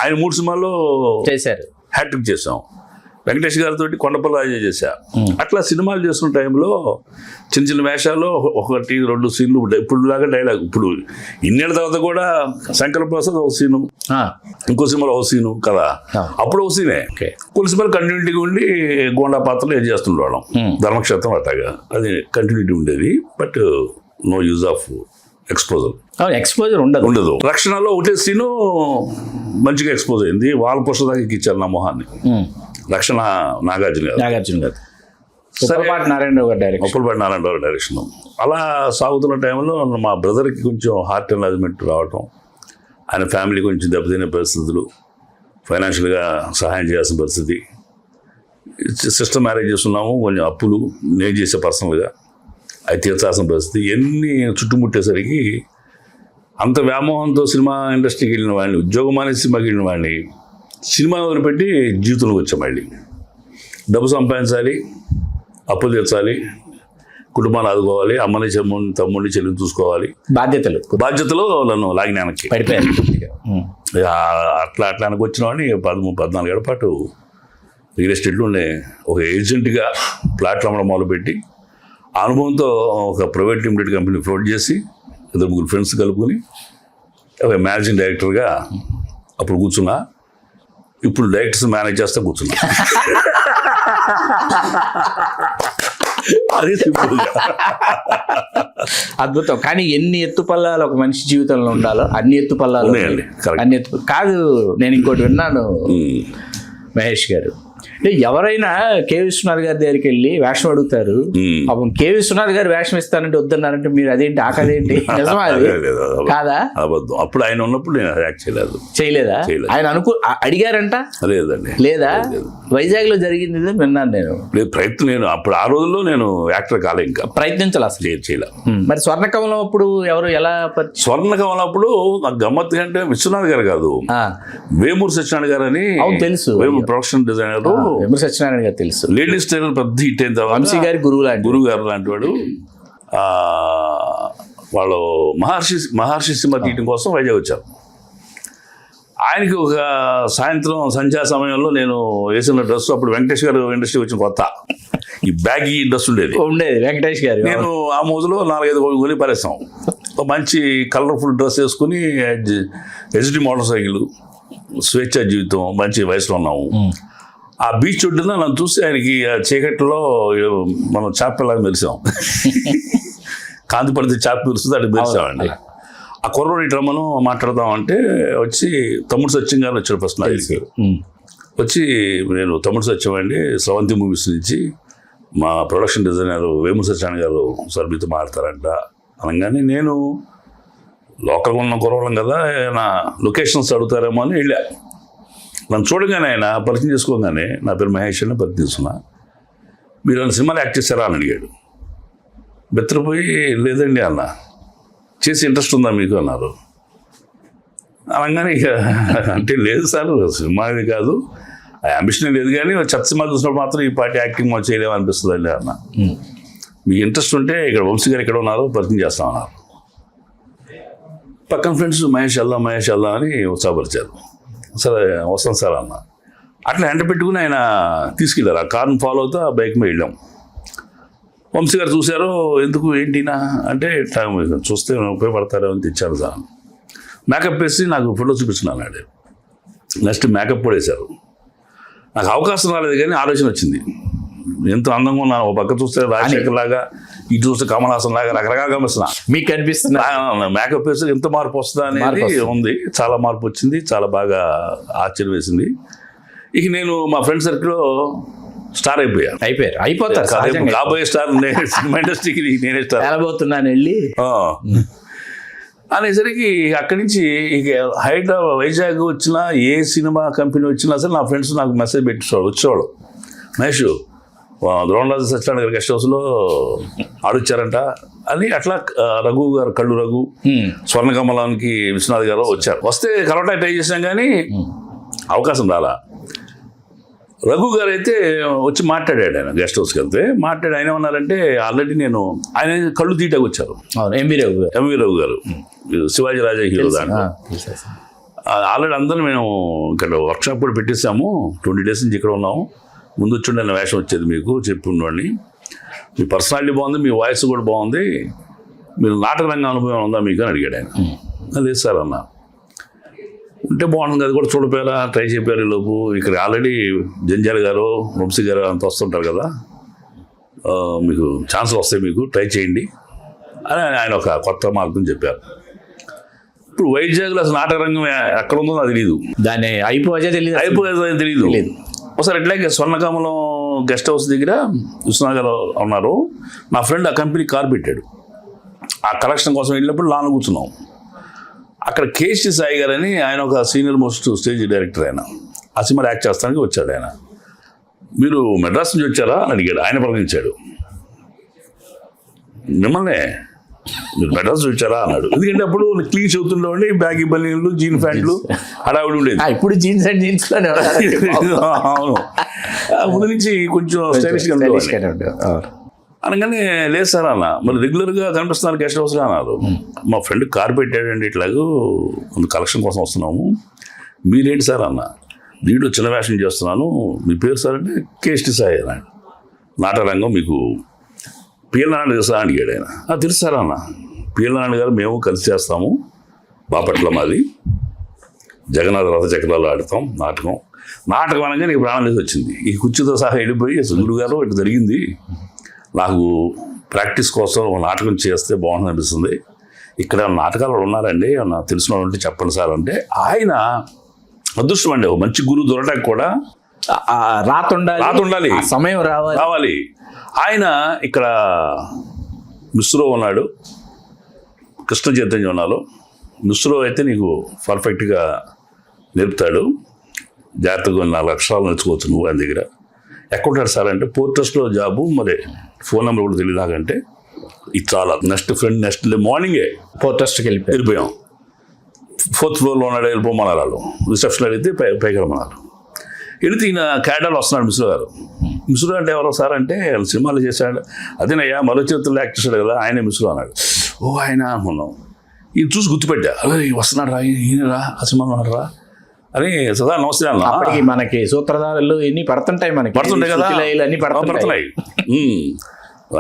ఆయన 3 సినిమాల్లో చేశారు, హ్యాట్రిక్ చేసాం. వెంకటేష్ గారితో కొండపల్లి రాజే చేశా. అట్లా సినిమాలు చేస్తున్న టైంలో చిన్న వేషాలు 1-2 సీన్లు. ఇప్పుడు లాగా డైలాగ్, ఇప్పుడు ఇన్నేళ్ళ తర్వాత కూడా శంకర ప్రసాద్ ఒక సీను, ఇంకో సినిమాలో ఒక సీను కదా, అప్పుడు ఒక సీనే. కొన్ని సినిమాలు కంటిన్యూటీగా ఉండి గోండా పాత్రలు ఏం చేస్తుండేవాళ్ళం. ధర్మక్షేత్రం అట్లాగా అది కంటిన్యూటీ ఉండేది. But no use of exposure ఉండదు. రక్షణలో ఒకటే సీను మంచిగా ఎక్స్పోజ్ అయింది, వాళ్ళ పుష్ప దాకా ఇచ్చారు నా మొహాన్ని. రక్షణ నాగార్జున గారు, నాగార్జున గారు, ఉప్పలపాటి నారాయణరావు గారు డైరెక్షన్. ఉప్పలపాటి నారాయణరావు డైరెక్షన్. అలా సాగుతున్న టైంలో మా బ్రదర్కి కొంచెం హార్ట్ ఎన్లాజ్మెంట్ రావటం, ఆయన ఫ్యామిలీ కొంచెం దెబ్బతినే పరిస్థితులు, ఫైనాన్షియల్గా సహాయం చేయాల్సిన పరిస్థితి, సిస్టర్ మ్యారేజ్ చేస్తున్నాము, కొంచెం అప్పులు నేను చేసే పర్సనల్గా అది తీర్చాల్సిన పరిస్థితి, ఎన్ని చుట్టుముట్టేసరికి అంత వ్యామోహంతో సినిమా ఇండస్ట్రీకి వెళ్ళిన వాడిని, ఉద్యోగం అనేది సినిమాకి వెళ్ళిన వాడిని సినిమా వదిలిపెట్టి జీవితంలోకి వచ్చాం. మళ్ళీ డబ్బు సంపాదించాలి, అప్పులు తీర్చాలి, కుటుంబాన్ని ఆదుకోవాలి, అమ్మని తమ్ముడిని చెల్లిని చూసుకోవాలి, బాధ్యతలు నన్ను లాగినానికి పడిపోయారు. అట్లా వెనక్కి వచ్చిన వాడిని 13-14 ఏళ్ల పాటు రియల్ ఎస్టేట్లో ఉండే ఒక ఏజెంట్గా ప్లాట్ఫామ్లో మొదలుపెట్టి ఆ అనుభవంతో ఒక ప్రైవేట్ లిమిటెడ్ కంపెనీ ఫ్లోట్ చేసి 2-3 ఫ్రెండ్స్ కలుపుకొని ఒక మేనేజింగ్ డైరెక్టర్గా అప్పుడు కూర్చున్నా. ఇప్పుడు డైరెక్టర్స్ మేనేజ్ చేస్తా కూర్చున్నా. అది సింపుల్గా. అద్భుతం. కానీ ఎన్ని ఎత్తుపల్లాలు ఒక మనిషి జీవితంలో ఉండాలో అన్ని ఎత్తుపల్లాలు ఉన్నాయండి. అన్ని కాదు. నేను ఇంకోటి విన్నాను మహేష్ గారు, అంటే ఎవరైనా కే విశ్వనాథ్ గారి దగ్గరికి వెళ్ళి వేషం అడుగుతారు, అప్పుడు కే విశ్వనాథ్ గారు వేషం ఇస్తానంటే వద్దన్నారంటే మీరు అదేంటి ఆకదేంటి నిజమా అది కాదా? అబద్ధం. అప్పుడు ఆయన ఉన్నప్పుడు నేను యాక్ట్ చేయలేదా? ఆయన అడిగారంట? లేదండి. లేదా? వైజాగ్ లో జరిగింది విన్నాను నేను. లేదు ప్రయత్నం, నేను అప్పుడు ఆ రోజుల్లో నేను యాక్టర్ కాలే, ఇంకా ప్రయత్నించాలి అసలు చేయలే. మరి స్వర్ణకమలం అప్పుడు ఎవరు ఎలా స్వర్ణకమలం అప్పుడు నాకు గమ్మత్తు అంటే విశ్వనాథ్ గారు కాదు, వేమూరు సత్యనారాయణ గారు అని తెలుసు, వేమూరు ప్రొడక్షన్ డిజైనర్, వేమూరు సత్యనారాయణ గారు తెలుసు, లేడీస్ టైలర్ పెద్ద హిట్ అయిన తర్వాత వంశీ గారి గురువు గారు లాంటి వాడు వాళ్ళు మహర్షి సినిమా తీయటం కోసం వైజాగ్ వచ్చారు. ఆయనకి ఒక సాయంత్రం సంధ్యా సమయంలో నేను వేసిన డ్రెస్, అప్పుడు వెంకటేష్ గారు ఇండస్ట్రీ వచ్చిన కొత్త ఈ బ్యాగీ డ్రెస్ ఉండేది వెంకటేష్ గారు. నేను ఆ మోజులో 4-5 కొని పరిస్తాం. ఒక మంచి కలర్ఫుల్ డ్రెస్ వేసుకుని హెచ్డి మోటార్ సైకిల్, స్వేచ్ఛ జీవితం, మంచి వయసులో ఉన్నాము. ఆ బీచ్ ఒడ్డున నన్ను చూసి ఆయనకి చీకట్లో మనం చేపలాగా మెరిసాం. కాంతి పడితే చేప మెరుస్తుంది, అటు మెరిసామండి. ఆ కుర్రోడి రమ్మను మాట్లాడదామంటే వచ్చి తమ్ముడు సత్యం గారు వచ్చాడు ఫస్ట్ నాకు వచ్చి, నేను తమ్ముడు సత్యం అండి స్రవంతి మూవీస్ నుంచి మా ప్రొడక్షన్ డిజైనర్ వేమూరు సత్యనారాయణ గారు సార్ మీతో మాట్లాడతారంట అనగానే, నేను లోకల్గా ఉన్న కుర్రోళ్ళం కదా, నా లొకేషన్స్ అడుగుతారేమో అని వెళ్ళా. నన్ను చూడగానే ఆయన పరిచయం చేసుకోగానే నా పేరు మహేష్ అని పరిచయం చేసుకున్నా. మీరు ఆయన సినిమాలో యాక్ట్ చేశారా అని అడిగాడు. బెత్తరపోయి లేదండి అన్న, చేసి ఇంట్రెస్ట్ ఉందా మీకు అన్నారు. అనగానే ఇక అంటే లేదు సార్ సినిమా ఇది కాదు, అంబిషన్ లేదు, కానీ చెత్త సినిమా చూసినప్పుడు మాత్రం ఈ పార్టీ యాక్టింగ్ మనం చేయలేము అనిపిస్తుంది అండి అన్న. మీకు ఇంట్రెస్ట్ ఉంటే ఇక్కడ వంశీ గారు ఎక్కడ ఉన్నారు పరిచయం చేస్తామన్నారు. పక్కన ఫ్రెండ్స్ మహేష్ వెళ్దాం అని ఉత్సాహపరిచారు. సరే వస్తాం సార్ అన్న. అట్లా ఎండ పెట్టుకుని ఆయన తీసుకెళ్ళారు. ఆ కార్ని ఫాలో అవుతా ఆ బైక్ మీద వెళ్ళాం. వంశీ గారు చూశారు, ఎందుకు ఏంటినా అంటే చూస్తే ఉపయోగపడతారో అని తెచ్చారు సార్. మేకప్ వేసి నాకు ఫోటో చూపిస్తున్నాను అన్నాడు. నెక్స్ట్ మేకప్ కూడా వేశారు. నాకు అవకాశం రాలేదు కానీ ఆలోచన వచ్చింది. ఎంతో అందంగా ఉన్నాను, ఒక పక్క చూస్తే రాజశేఖర్ లాగా, ఇటు చూస్తే కమల్ హాసన్ లాగా రకరకాలుగా కనిపిస్తున్నా. మీకు అనిపిస్తుంది మేకప్ వేస్తే ఎంత మార్పు వస్తుందా అనేది ఉంది. చాలా మార్పు వచ్చింది, చాలా బాగా ఆశ్చర్యం వేసింది. ఇక నేను మా ఫ్రెండ్ సర్కిల్లో స్టార్ అయిపోతారు కాబోయే స్టార్, సినిమా ఇండస్ట్రీకి నేనే స్టార్ వెళ్ళబోతున్నాను వెళ్ళి అనేసరికి అక్కడి నుంచి ఇక వైజాగ్ వచ్చినా ఏ సినిమా కంపెనీ వచ్చినా సరే నా ఫ్రెండ్స్ నాకు మెసేజ్ వచ్చేవాడు, మహేష్ ద్రోణరాజు సత్యనారాయణ గారి గెస్ట్ హౌస్లో ఆడొచ్చారంట అని. అట్లా రఘు గారు, కళ్ళు రఘు, స్వర్ణకమలానికి విశ్వనాథ్ గారు వచ్చారు. వస్తే కలవటానికి ట్రై చేసినాం కానీ అవకాశం రాలా. రఘు గారు అయితే వచ్చి మాట్లాడాడు. ఆయన గెస్ట్ హౌస్కి వెళ్తే ఆయన ఏమన్నారంటే, ఆల్రెడీ నేను ఆయన కళ్ళు తీయటానికి వచ్చారు. ఎంవి రఘు గారు శివాజీ రాజా హీరో దాంట్లో. ఆల్రెడీ అందరూ మేము ఇక్కడ వర్క్షాప్ కూడా పెట్టేసాము, 20 days నుంచి ఇక్కడ ఉన్నాము, ముందు వచ్చిండే వేషం వచ్చేది మీకు చెప్పుకున్నవాడిని, మీ పర్సనాలిటీ బాగుంది, మీ వాయిస్ కూడా బాగుంది, మీరు నాటక రంగ అనుభవం ఉందా మీకు అని అడిగాడు ఆయన. లేదు సార్ అన్న. ఉంటే బాగుంటుంది, అది కూడా చూడిపోయారా, ట్రై చేయపోయారు. లోపు ఇక్కడ ఆల్రెడీ జంజాల్ గారు, వంశీ గారు అంత వస్తుంటారు కదా, మీకు ఛాన్సులు వస్తాయి, మీకు ట్రై చేయండి అని ఆయన ఒక కొత్త మార్గం చెప్పారు. ఇప్పుడు వైజాగ్లో అసలు నాటక రంగం ఎక్కడ ఉందో నాకు తెలియదు, దాన్ని అయిపోయేదే తెలియదు. ఒకసారి ఇట్లాగే స్వర్ణకామలం గెస్ట్ హౌస్ దగ్గర విశ్వనగర్ ఉన్నారు. నా ఫ్రెండ్ ఆ కంపెనీ కార్ పెట్టాడు. ఆ కలెక్షన్ కోసం వెళ్ళినప్పుడు లాన్ కూర్చున్నాం. అక్కడ కేసీ సాయి గారు అని ఆయన ఒక సీనియర్ మోస్ట్ స్టేజ్ డైరెక్టర్. ఆయన ఆ సినిమా యాక్ట్ చేస్తానికి వచ్చాడు. ఆయన మీరు మెడ్రాస్ నుంచి వచ్చారా అని అడిగాడు. ఆయన ప్రకటించాడు, మిమ్మల్నే మీరు మెడ్రాస్ నుంచి వచ్చారా అన్నాడు. ఎందుకంటే అప్పుడు క్లీన్ చదువుతుండేవాడి, బ్యాగీ బనీన్లు, జీన్ ప్యాంట్లు హడావిడి ఉండేది. ఇప్పుడు జీన్స్ అండ్ జీన్స్ లోనే అవును, ముందు నుంచి కొంచెం స్టైలిష్గా అనగానే లేదు సార్ అన్న, మరి రెగ్యులర్గా కనిపిస్తున్నారు గెస్ట్ హౌస్లో అన్నారు. మా ఫ్రెండ్ కార్ పెట్టాడండి, ఇట్లాగూ కొంత కలెక్షన్ కోసం వస్తున్నాము, మీరేంటి సార్ అన్న. దీంట్లో చిన్న వేషం చేస్తున్నాను, మీ పేరు సార్ అంటే కేఎస్టీ సాయి అన్నాడు. నాటరంగం మీకు పిఎల్ నారాయణ తెలుసా అడిగాడు ఆయన. తెలుసు సార్ అన్న, పిఎల్ నారాయణ గారు మేము కలిసి చేస్తాము, బాపట్ల మాది, జగన్నాథ రథ చక్రాలు ఆడతాం, నాటకం అనగా నీకు ప్రాణం లేసి వచ్చింది. ఈ కుర్చీతో సహా వెళ్ళిపోయి గురువు గారు ఇటు జరిగింది, నాకు ప్రాక్టీస్ కోసం నాటకం చేస్తే బాగుంటుంది అనిపిస్తుంది, ఇక్కడ నాటకాలు ఉన్నారండి ఏమన్నా తెలిసిన వాళ్ళు చెప్పండి సార్ అంటే, ఆయన అదృష్టం అండి, మంచి గురువు దొరకడానికి కూడా రాత ఉండాలి, సమయం రావాలి. ఆయన ఇక్కడ మిశ్రో ఉన్నాడు, కృష్ణ చైతన్య ఉన్నాడు. మిశ్రో అయితే నీకు పర్ఫెక్ట్గా నేర్పుతాడు, జాగ్రత్తగా 4 అక్షరాలు నేర్చుకోవచ్చు నువ్వు ఆయన దగ్గర. ఎక్కడుంటాడు సార్ అంటే పోర్ట్ ట్రస్ట్లో జాబు, మరి ఫోన్ నెంబర్ కూడా తెలియదు నాకంటే. ఇది చాలా నెక్స్ట్ మార్నింగే పోర్ట్ ట్రస్ట్కి వెళ్ళిపోయాం. 4th ఫ్లోర్లో ఉన్నాడు, వెళ్ళిపోమన్నారు వాళ్ళు. రిసెప్షన్ అడిగితే పైకి వెళ్ళమన్నారు. వెళితే ఈయన క్యాడర్లో వస్తున్నాడు మిశ్రో గారు. మిశ్రో అంటే ఎవరో సార్ అంటే సినిమాలు చేశాడు, అదేనయ్యా మరో చేతుల్లో యాక్ట్ చేశాడు కదా ఆయనే మిశ్రో అన్నాడు. ఓ ఆయన అనుకున్నాం. ఈయన చూసి గుర్తుపెట్టా, వస్తున్నాడు రా, ఈయనరా ఆ సినిమాలో ఉన్నాడు రా అని. సదా నమస్తే అన్న. అప్పటికి మనకి సూత్రధారులు ఎన్ని పడుతుంటాయి, పడుతుంటాయి కదా, అన్ని పడుతున్నాయి.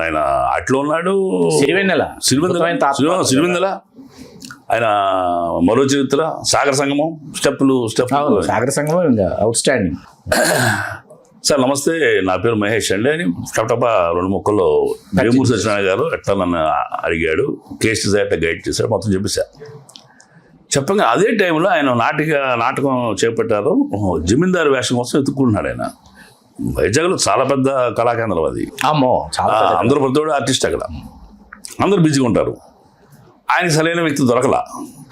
ఆయన అట్లా ఉన్నాడు. సిరివెన్నెల ఆయన మరో చరిత్ర, సాగర సంగమం, స్టెప్ సాగర సంగమం ఇంకా అవుట్ స్టాండింగ్. సార్ నమస్తే, నా పేరు మహేష్ అండి అని టపటప 2 ముక్కల్లో వేమూరు సత్యనారాయణ గారు ఎట్లా నన్ను అడిగాడు, కేసు అట్లా గైడ్ చేశాడు, మొత్తం చెప్పేశా. చెప్పగా అదే టైంలో ఆయన నాటకం చేపట్టారు. జమీందారు వేషం కోసం ఎత్తుకుంటున్నాడు ఆయన. వైజాగ్లో చాలా పెద్ద కళాకేంద్రం అది. అందరూ ప్రతివాడు ఆర్టిస్ట్ అక్కడ, అందరూ బిజీగా ఉంటారు. ఆయనకి సరైన వ్యక్తి దొరకలా.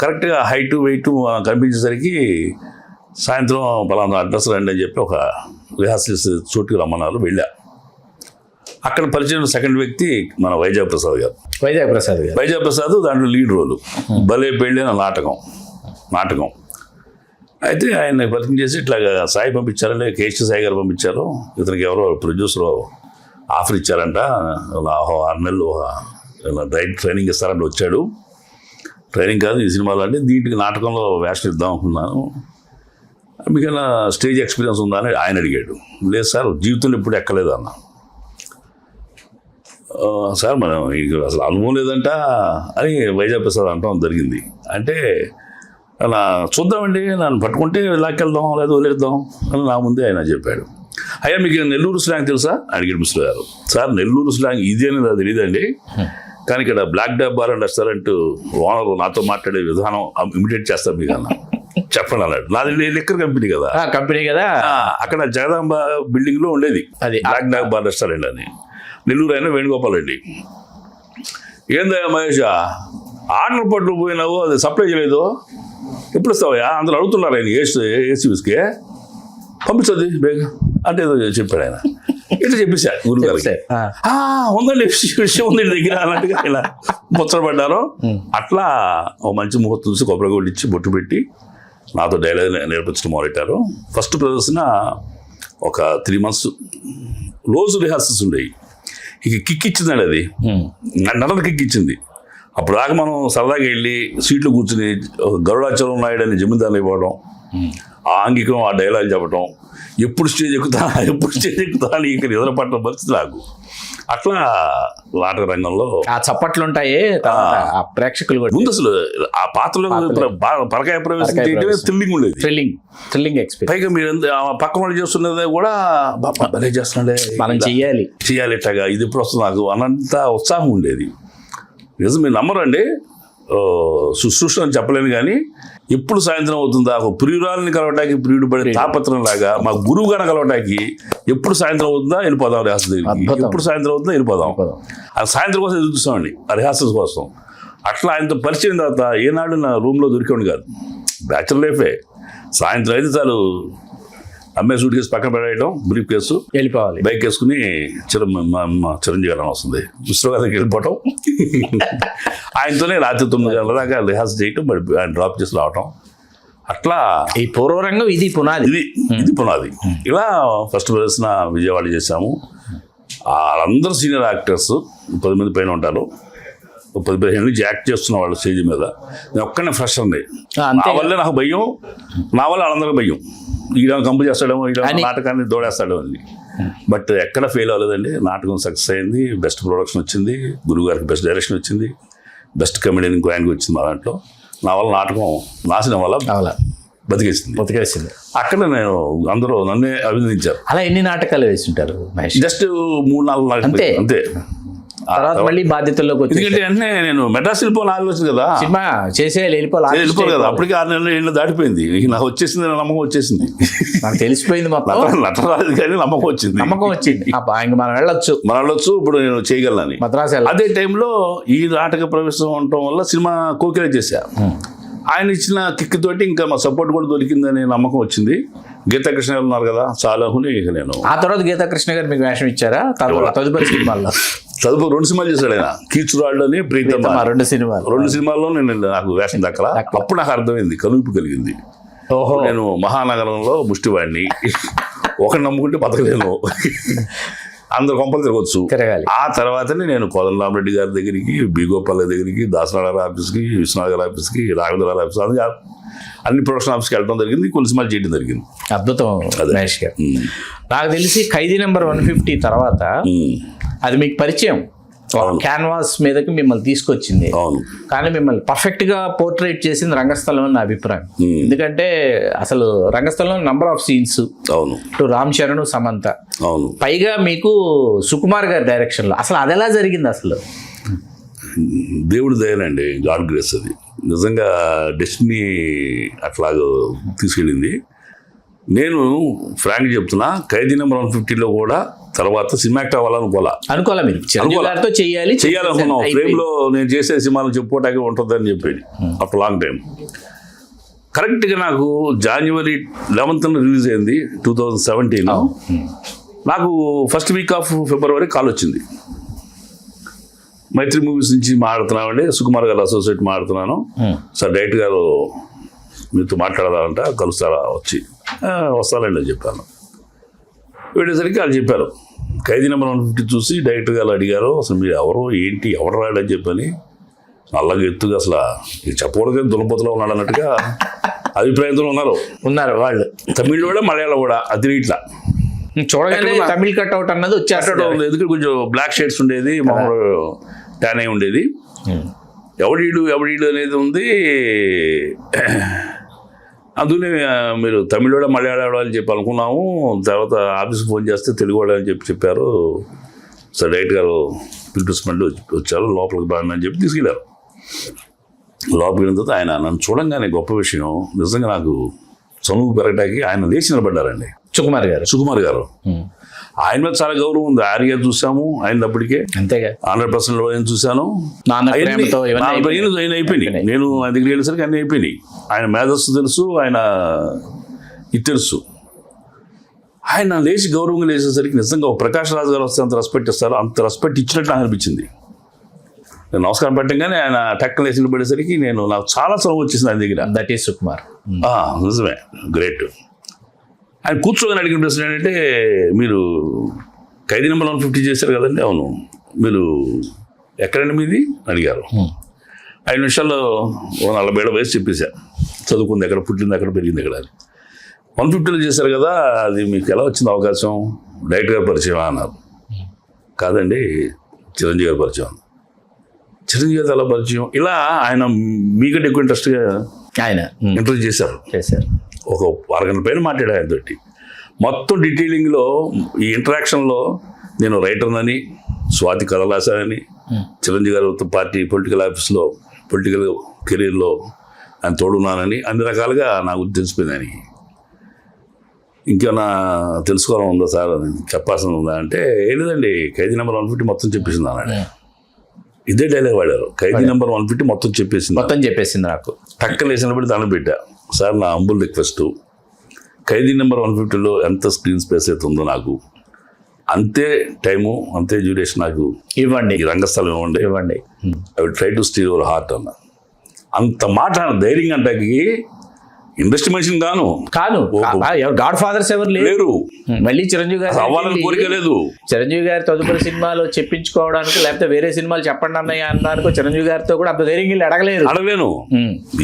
కరెక్ట్గా హైట్ వెయిట్ కనిపించేసరికి సాయంత్రం పలానా అడ్రస్ రండి అని చెప్పి ఒక రిహార్సల్ చోటుకి రమ్మన్నారు. వెళ్ళా. అక్కడ పరిచయం సెకండ్ వ్యక్తి మన వైజాగ్ ప్రసాద్ గారు. వైజాగ్ ప్రసాద్ దాంట్లో లీడ్ రోలు. భలే పెళ్ళి అన్న నాటకం అయితే ఆయన పరిచయం చేసి ఇట్లాగా సాయి పంపించారంటే కేఎస్టీ సాయి గారు పంపించారు, ఇతనికి ఎవరో ప్రొడ్యూసర్ ఆఫర్ ఇచ్చారంట, 6 నెలలు ట్రైనింగ్ ఇస్తారంటే వచ్చాడు. ట్రైనింగ్ కాదు ఈ సినిమాలో అంటే, దీంట్లో నాటకంలో వేషం ఇద్దాం అనుకున్నాను, మీకైనా స్టేజ్ ఎక్స్పీరియన్స్ ఉందా అని ఆయన అడిగాడు. లేదు సార్, జీవితంలో ఇప్పుడు ఎక్కలేదు అన్న. సార్ మనం అసలు అనుభవం లేదంట అని వైజాగ్ ప్రసాద్ అంటాం జరిగింది. అంటే అలా చూద్దామండి, నన్ను పట్టుకుంటే లాక్కెళ్దాం లేదా వదిలేద్దాం అని నా ముందే ఆయన చెప్పాడు. అయ్యా మీకు నెల్లూరు స్లాంగ్ తెలుసా అడిగాడు మిశ్రో గారు. సార్ నెల్లూరు స్లాంగ్ ఇది అని నాకు తెలియదండి, కానీ ఇక్కడ black dab bar and restaurant owner నాతో మాట్లాడే విధానం ఇమిటేట్ చేస్తారు మీకు అన్న. చెప్పండి అన్నాడు. నాది లిక్కర్ కంపెనీ కదా, అక్కడ జగదాంబ బిల్డింగ్ లో ఉండేది అది బ్లాక్ డాబ్ బార్ రెస్టారెంట్ అని. నెల్లూరు అయినా వేణుగోపాల్ రెడ్డి. ఏందయ్యా మహేష్, ఆర్డర్ పట్టు పోయినావు, అది సప్లై చేయలేదు, ఎప్పుడు ఇస్తావయ్యా అందరూ అడుగుతున్నారు ఆయన ఏసీ విస్కే పంపించదు బేగ అంటే చెప్పాడు ఆయన. ఇట్లా చెప్పేసా గురుగారికి. ఉందండి విషయం ఉంది దగ్గర అన్నట్టుగా ఇలా ముచ్చటపడ్డారు. అట్లా ఓ మంచి ముహూర్తం చూసి కొబ్బరి గోళ్ళు ఇచ్చి బొట్టు పెట్టి నాతో డైలాగ్ నేర్పించడం మొదలెట్టారు. ఫస్ట్ ప్రదర్శన ఒక 3 months రోజు రిహార్సల్స్ ఉండేవి. ఇక కిక్ ఇచ్చిందండి, అది నడన కిక్ ఇచ్చింది. అప్పుడు దాకా మనం సరదాగా వెళ్ళి సీట్లు కూర్చుని గరుడాచలం నాయుడు అని జమీందారులు ఇవ్వడం, ఆ ఆంగికం ఆ డైలాగ్ చెప్పడం, ఎప్పుడు స్టేజ్ ఎక్కుతా అని ఇక్కడ ఎదురపట్టిన పరిస్థితి నాకు. అట్లా నాటక రంగంలో ఆ చప్పట్లు ఉంటాయి, ప్రేక్షకులు ముందు అసలు ఆ పాత్రలో పరకాయ ప్రవేశం థ్రిల్లింగ్ ఉండేది, థ్రిల్లింగ్ ఎక్స్పీరియన్స్. పైగా మీరు పక్క వాళ్ళు చేస్తున్నది కూడా భలే చేస్తున్నాడే, మనం చెయ్యాలి ఇట్లాగా, ఇది ఎప్పుడు వస్తుంది నాకు అన్నంత ఉత్సాహం ఉండేది. నిజం మీరు నమ్మరండి, శుశ్రూష అని చెప్పలేను కానీ ఎప్పుడు సాయంత్రం అవుతుందా, ఒక ప్రియురాలని కలవటానికి ప్రియుడు పడే తాపత్రం లాగా మా గురువు గారిని కలవటానికి ఎప్పుడు సాయంత్రం అవుతుందా వెళ్ళిపోదాం రిహార్సల్ దగ్గరికి, అద్భుతం. ఎప్పుడు సాయంత్రం అవుతుందా వెళ్ళిపోదాం. ఆ సాయంత్రం కోసం ఎదురు చూస్తామండి, ఆ రిహార్సల్స్ కోసం. అట్లా ఆయనతో పరిచయం తర్వాత ఏనాడు నా రూమ్లో దొరికేవాడు కాదు. బ్యాచులర్ లైఫే. సాయంత్రం అయితే చాలు అమ్మాయి సూట్ కేసు పక్కన పెట్టేయడం, బ్రీఫ్ కేసు వెళ్ళిపోవాలి. బైక్ వేసుకుని మా చిరంజీవి గారు వస్తుంది విశ్వ గారికి వెళ్ళిపోవటం, ఆయనతోనే రాత్రి 9 గంటల దాకా రిహార్సల్ చేయటం, మరి ఆయన డ్రాప్ చేసి రావటం. అట్లా ఈ పూర్వరంగం ఇది పునాది. ఇది పునాది. ఇలా ఫస్ట్ ప్రదర్శన విజయవాడ చేశాము. వాళ్ళందరూ సీనియర్ యాక్టర్స్ 10 మంది పైన ఉంటారు. 10-15 నుంచి యాక్ట్ చేస్తున్న వాళ్ళు స్టేజ్ మీద. నేను ఒక్కనే ఫ్రెష్ ఉంది. నా వల్లే నాకు భయం, నా వల్ల వాళ్ళందరికీ భయం. ఈడ కంపు చేస్తాడేమో, ఈడ నాటకాన్ని దోడేస్తాడేమో అని. బట్ ఎక్కడ ఫెయిల్ అవ్వలేదండి. నాటకం సక్సెస్ అయింది, బెస్ట్ ప్రొడక్షన్ వచ్చింది, గురువుగారికి బెస్ట్ డైరెక్షన్ వచ్చింది, బెస్ట్ కమెడియన్ ఇంకో ఆయనకి వచ్చింది. మా దాంట్లో నా వల్ల నాటకం నాశనం వల్ల బతికేసింది. అక్కడ నేను అందరూ నన్నే అభినందించారు. అలా ఎన్ని నాటకాలు వేస్తుంటారు మహేష్? జస్ట్ 3-4 నాటకాలు అంతే. తర్వాత మళ్ళీ బాధ్యతల్లోకి వచ్చి, ఎందుకంటే వెంటనే నేను మెడ్రాస్ వెళ్ళిపోవాలి ఆలోచన కదా, సినిమా చేసే వెళ్ళిపోవాలి కదా. అప్పటికి 6 నెలలు 7 నెలలు దాటిపోయింది. నాకు వచ్చేసింది, నమ్మకం వచ్చేసింది, నాకు తెలిసిపోయింది మొత్తం. నటరాజు కానీ నమ్మకం వచ్చింది. ఇంక మనం వెళ్ళొచ్చు, ఇప్పుడు నేను చేయగలని మద్రాసు. అదే టైంలో ఈ నాటక ప్రవేశం ఉండటం వల్ల సినిమా కోకిల చేశా. ఆయన ఇచ్చిన కిక్ తోటి ఇంకా మా సపోర్ట్ కూడా దొరికిందనే నమ్మకం వచ్చింది. గీతాకృష్ణ గారు ఉన్నారు కదా, చాలాహుని ఇక నేను. ఆ తర్వాత గీతాకృష్ణ గారు మీకు వేషం ఇచ్చారా తదుపరి సినిమాల్లో? 2 సినిమాలు చేశాడు ఆయన, కీచురాళ్ళు అని, ప్రీతమ్మ. 2 సినిమాల్లో నేను నాకు వేషం దక్కల. అప్పుడు నాకు అర్థమైంది, కనువిప్పు కలిగింది. ఓహో, నేను మహానగరంలో ముష్టివాడిని, ఒకటి నమ్ముకుంటే బతకలేను, అందరు కొంపలు తిరగచ్చు. ఆ తర్వాతనే నేను కోదండరామరెడ్డి గారి దగ్గరికి, బి గోపాల్ దగ్గరికి, దాసనారాయణ ఆఫీస్కి, విశ్వనాథ్ గారి ఆఫీస్కి, రాఘవేంద్ర గారి ఆఫీస్, అన్ని ప్రొడక్షన్ ఆఫీస్కి వెళ్ళడం జరిగింది, కొన్ని సినిమాలు చేయడం జరిగింది. అద్భుతం మహేష్ గారు. నాకు తెలిసి ఖైదీ నెంబర్ 150 తర్వాత అది మీకు పరిచయం, క్యాన్వాస్ మీదకి మిమ్మల్ని తీసుకొచ్చింది. కానీ మిమ్మల్ని పర్ఫెక్ట్ గా పోర్ట్రేట్ చేసింది రంగస్థలం అని నా అభిప్రాయం. ఎందుకంటే అసలు Rangasthalam number of scenes, Ram Charan, Samantha, పైగా మీకు సుకుమార్ గారి డైరెక్షన్ లో, అసలు అది ఎలా జరిగింది? అసలు దేవుడి దయనండి, గాడ్ గ్రేస్. అది నిజంగా డెస్టినీ అట్లాగో తీసుకెళ్ళింది. నేను ఫ్రాంక్ చెప్తున్నా, ఖైదీ నెంబర్ 150లో కూడా తర్వాత సినిమా యాక్టర్ అవ్వాలనుకోలే మీరు, చేయాలనుకున్నాం. ఫ్రేమ్ లో నేను చేసే సినిమాలు చెప్పుకోవటానికి ఉంటుందని చెప్పేది. ఆఫ్టర్ లాంగ్ టైం కరెక్ట్గా నాకు January 11th రిలీజ్ అయింది 2017. నాకు first week off February call వచ్చింది, మైత్రి మూవీస్ నుంచి మాట్లాడుతున్నామండి, సుకుమార్ గారు అసోసియేట్ మాట్లాడుతున్నాను సార్, డైరెక్టర్ గారు మీతో మాట్లాడాలంట, కలుస్తారా వచ్చి? వస్తానండి అని చెప్పాను. వెళ్ళేసరికి వాళ్ళు చెప్పారు, ఖైదీ నెంబర్ 150 చూసి డైరెక్టర్ గారు అడిగారు, అసలు మీరు ఎవరు ఏంటి, ఎవరు రాడని చెప్పని, నల్లగా ఎత్తుగా అసలు చెప్పకూడదు దులపతిలో ఉన్నాడు అన్నట్టుగా అభిప్రాయంతో ఉన్నారు వాళ్ళు. తమిళ్ కూడా మలయాళం కూడా అది ఇట్లా చూడగానే తమిళ్ కట్అవుట్ అన్నది వచ్చేస్తాడు. ఎందుకంటే కొంచెం బ్లాక్ షేడ్స్ ఉండేది, మామూలు ట్యాన్ అయి ఉండేది. ఎవడీడు అనేది ఉంది. అందుకనే మీరు తమిళ వాడా మలయాళం అని చెప్పి అనుకున్నాము. తర్వాత ఆఫీస్కి ఫోన్ చేస్తే తెలుగు వాడు అని చెప్పారు. సార్ డైరెక్ట్ గారు పిలిపిస్తున్నట్టు వచ్చారు, లోపలికి బాగా అని చెప్పి తీసుకెళ్ళారు. లోపలికి వెళ్ళిన తర్వాత ఆయన నన్ను చూడంగానే గొప్ప విషయం, నిజంగా నాకు చనువు పెరగటానికి ఆయన లేచి నిలబడ్డారండి. సుకుమార్ గారు ఆయన మీద చాలా గౌరవం ఉంది. ఆర్య చూసాము ఆయన అప్పటికే, అంతేగా 100% ఆయన చూశాను. ఆయన అయిపోయినాయి, నేను ఆయన దగ్గర వెళ్ళేసరికి అన్నీ అయిపోయినాయి. ఆయన మేధస్సు తెలుసు, ఆయన ఇది తెలుసు. ఆయన లేచి గౌరవంగా లేచేసరికి నిజంగా ఒక ప్రకాష్ రాజు గారు వస్తే అంత రెస్పెక్ట్ ఇస్తారో అంత రెస్పెక్ట్ ఇచ్చినట్టు నాకు అనిపించింది. నేను నమస్కారం పెట్టగానే ఆయన టెక్కన లేచి నిలబడేసరికి నాకు చాలా చనువు వచ్చేసింది ఆయన దగ్గర. That is Sukumar. నిజమే, గ్రేట్. ఆయన కూర్చోగానే అడిగిన ప్రశ్న ఏంటంటే, మీరు ఖైదీ నెంబర్ 150 చేశారు కదండి? అవును. మీరు ఎక్కడండి మీది అడిగారు. 5 నిమిషాల్లో 40 వయసు చెప్పేశారు. చదువుకుంది ఎక్కడ, పుట్టింది ఎక్కడ, పెరిగింది ఎక్కడ. 150లో చేశారు కదా, అది మీకు ఎలా వచ్చింది అవకాశం? డైరెక్టర్ గారు పరిచయం అన్నారు. కాదండి, చిరంజీవి గారు పరిచయం. చిరంజీవి గారు ఎలా పరిచయం? ఇలా ఆయన మీకంటే ఎక్కువ ఇంట్రెస్ట్గా ఆయన ఇంటర్వ్యూ చేశారు. ఒక 1 గంటల పైన మాట్లాడారు ఆయనతోటి. మొత్తం డీటెయిలింగ్లో ఈ ఇంటరాక్షన్లో నేను రైటర్నని, స్వాతి కథలు రాశానని, చిరంజీవి గారు పార్టీ పొలిటికల్ ఆఫీస్లో పొలిటికల్ కెరీర్లో ఆయన తోడున్నానని అన్ని రకాలుగా నా గురించి తెలిసిపోయింది ఆయనకి. ఇంకేమన్నా తెలుసుకోవాలని ఉందా సార్ అని చెప్పాల్సింది ఉందా అంటే ఏం లేదండి, ఖైదీ నెంబర్ 150 మొత్తం చెప్పేసింది అన్నాడు. ఇదే డైలాగ్ వాడారు, ఖైదీ నెంబర్ 150 మొత్తం చెప్పేసింది నాకు. టక్కన వేసినప్పుడు దాన్ని పెట్టా, సార్ నా హంబుల్ రిక్వెస్ట్, ఖైదీ నెంబర్ 150లో ఎంత స్క్రీన్ స్పేస్ అయితే ఉందో నాకు అంతే టైము అంతే డ్యూరేషన్ నాకు ఇవ్వండి, ఈ రంగస్థలం ఇవ్వండి. I will try to steal your heart అన్న. అంత మాట ధైర్యం అంటకి ఇండస్ట్రీ మనిషిని కాను గాడ్ ఫాదర్స్ ఎవరు లేరు. మళ్ళీ చిరంజీవి గారు అవ్వాలని కోరిక లేదు. చిరంజీవి గారి తదుపరి సినిమాలో చెప్పించుకోవడానికి లేకపోతే వేరే సినిమాలు చెప్పండి అన్నయ్య అన్నారనుకో, చిరంజీవి గారితో కూడా అంత ధైర్యం వెళ్ళి అడగలేను.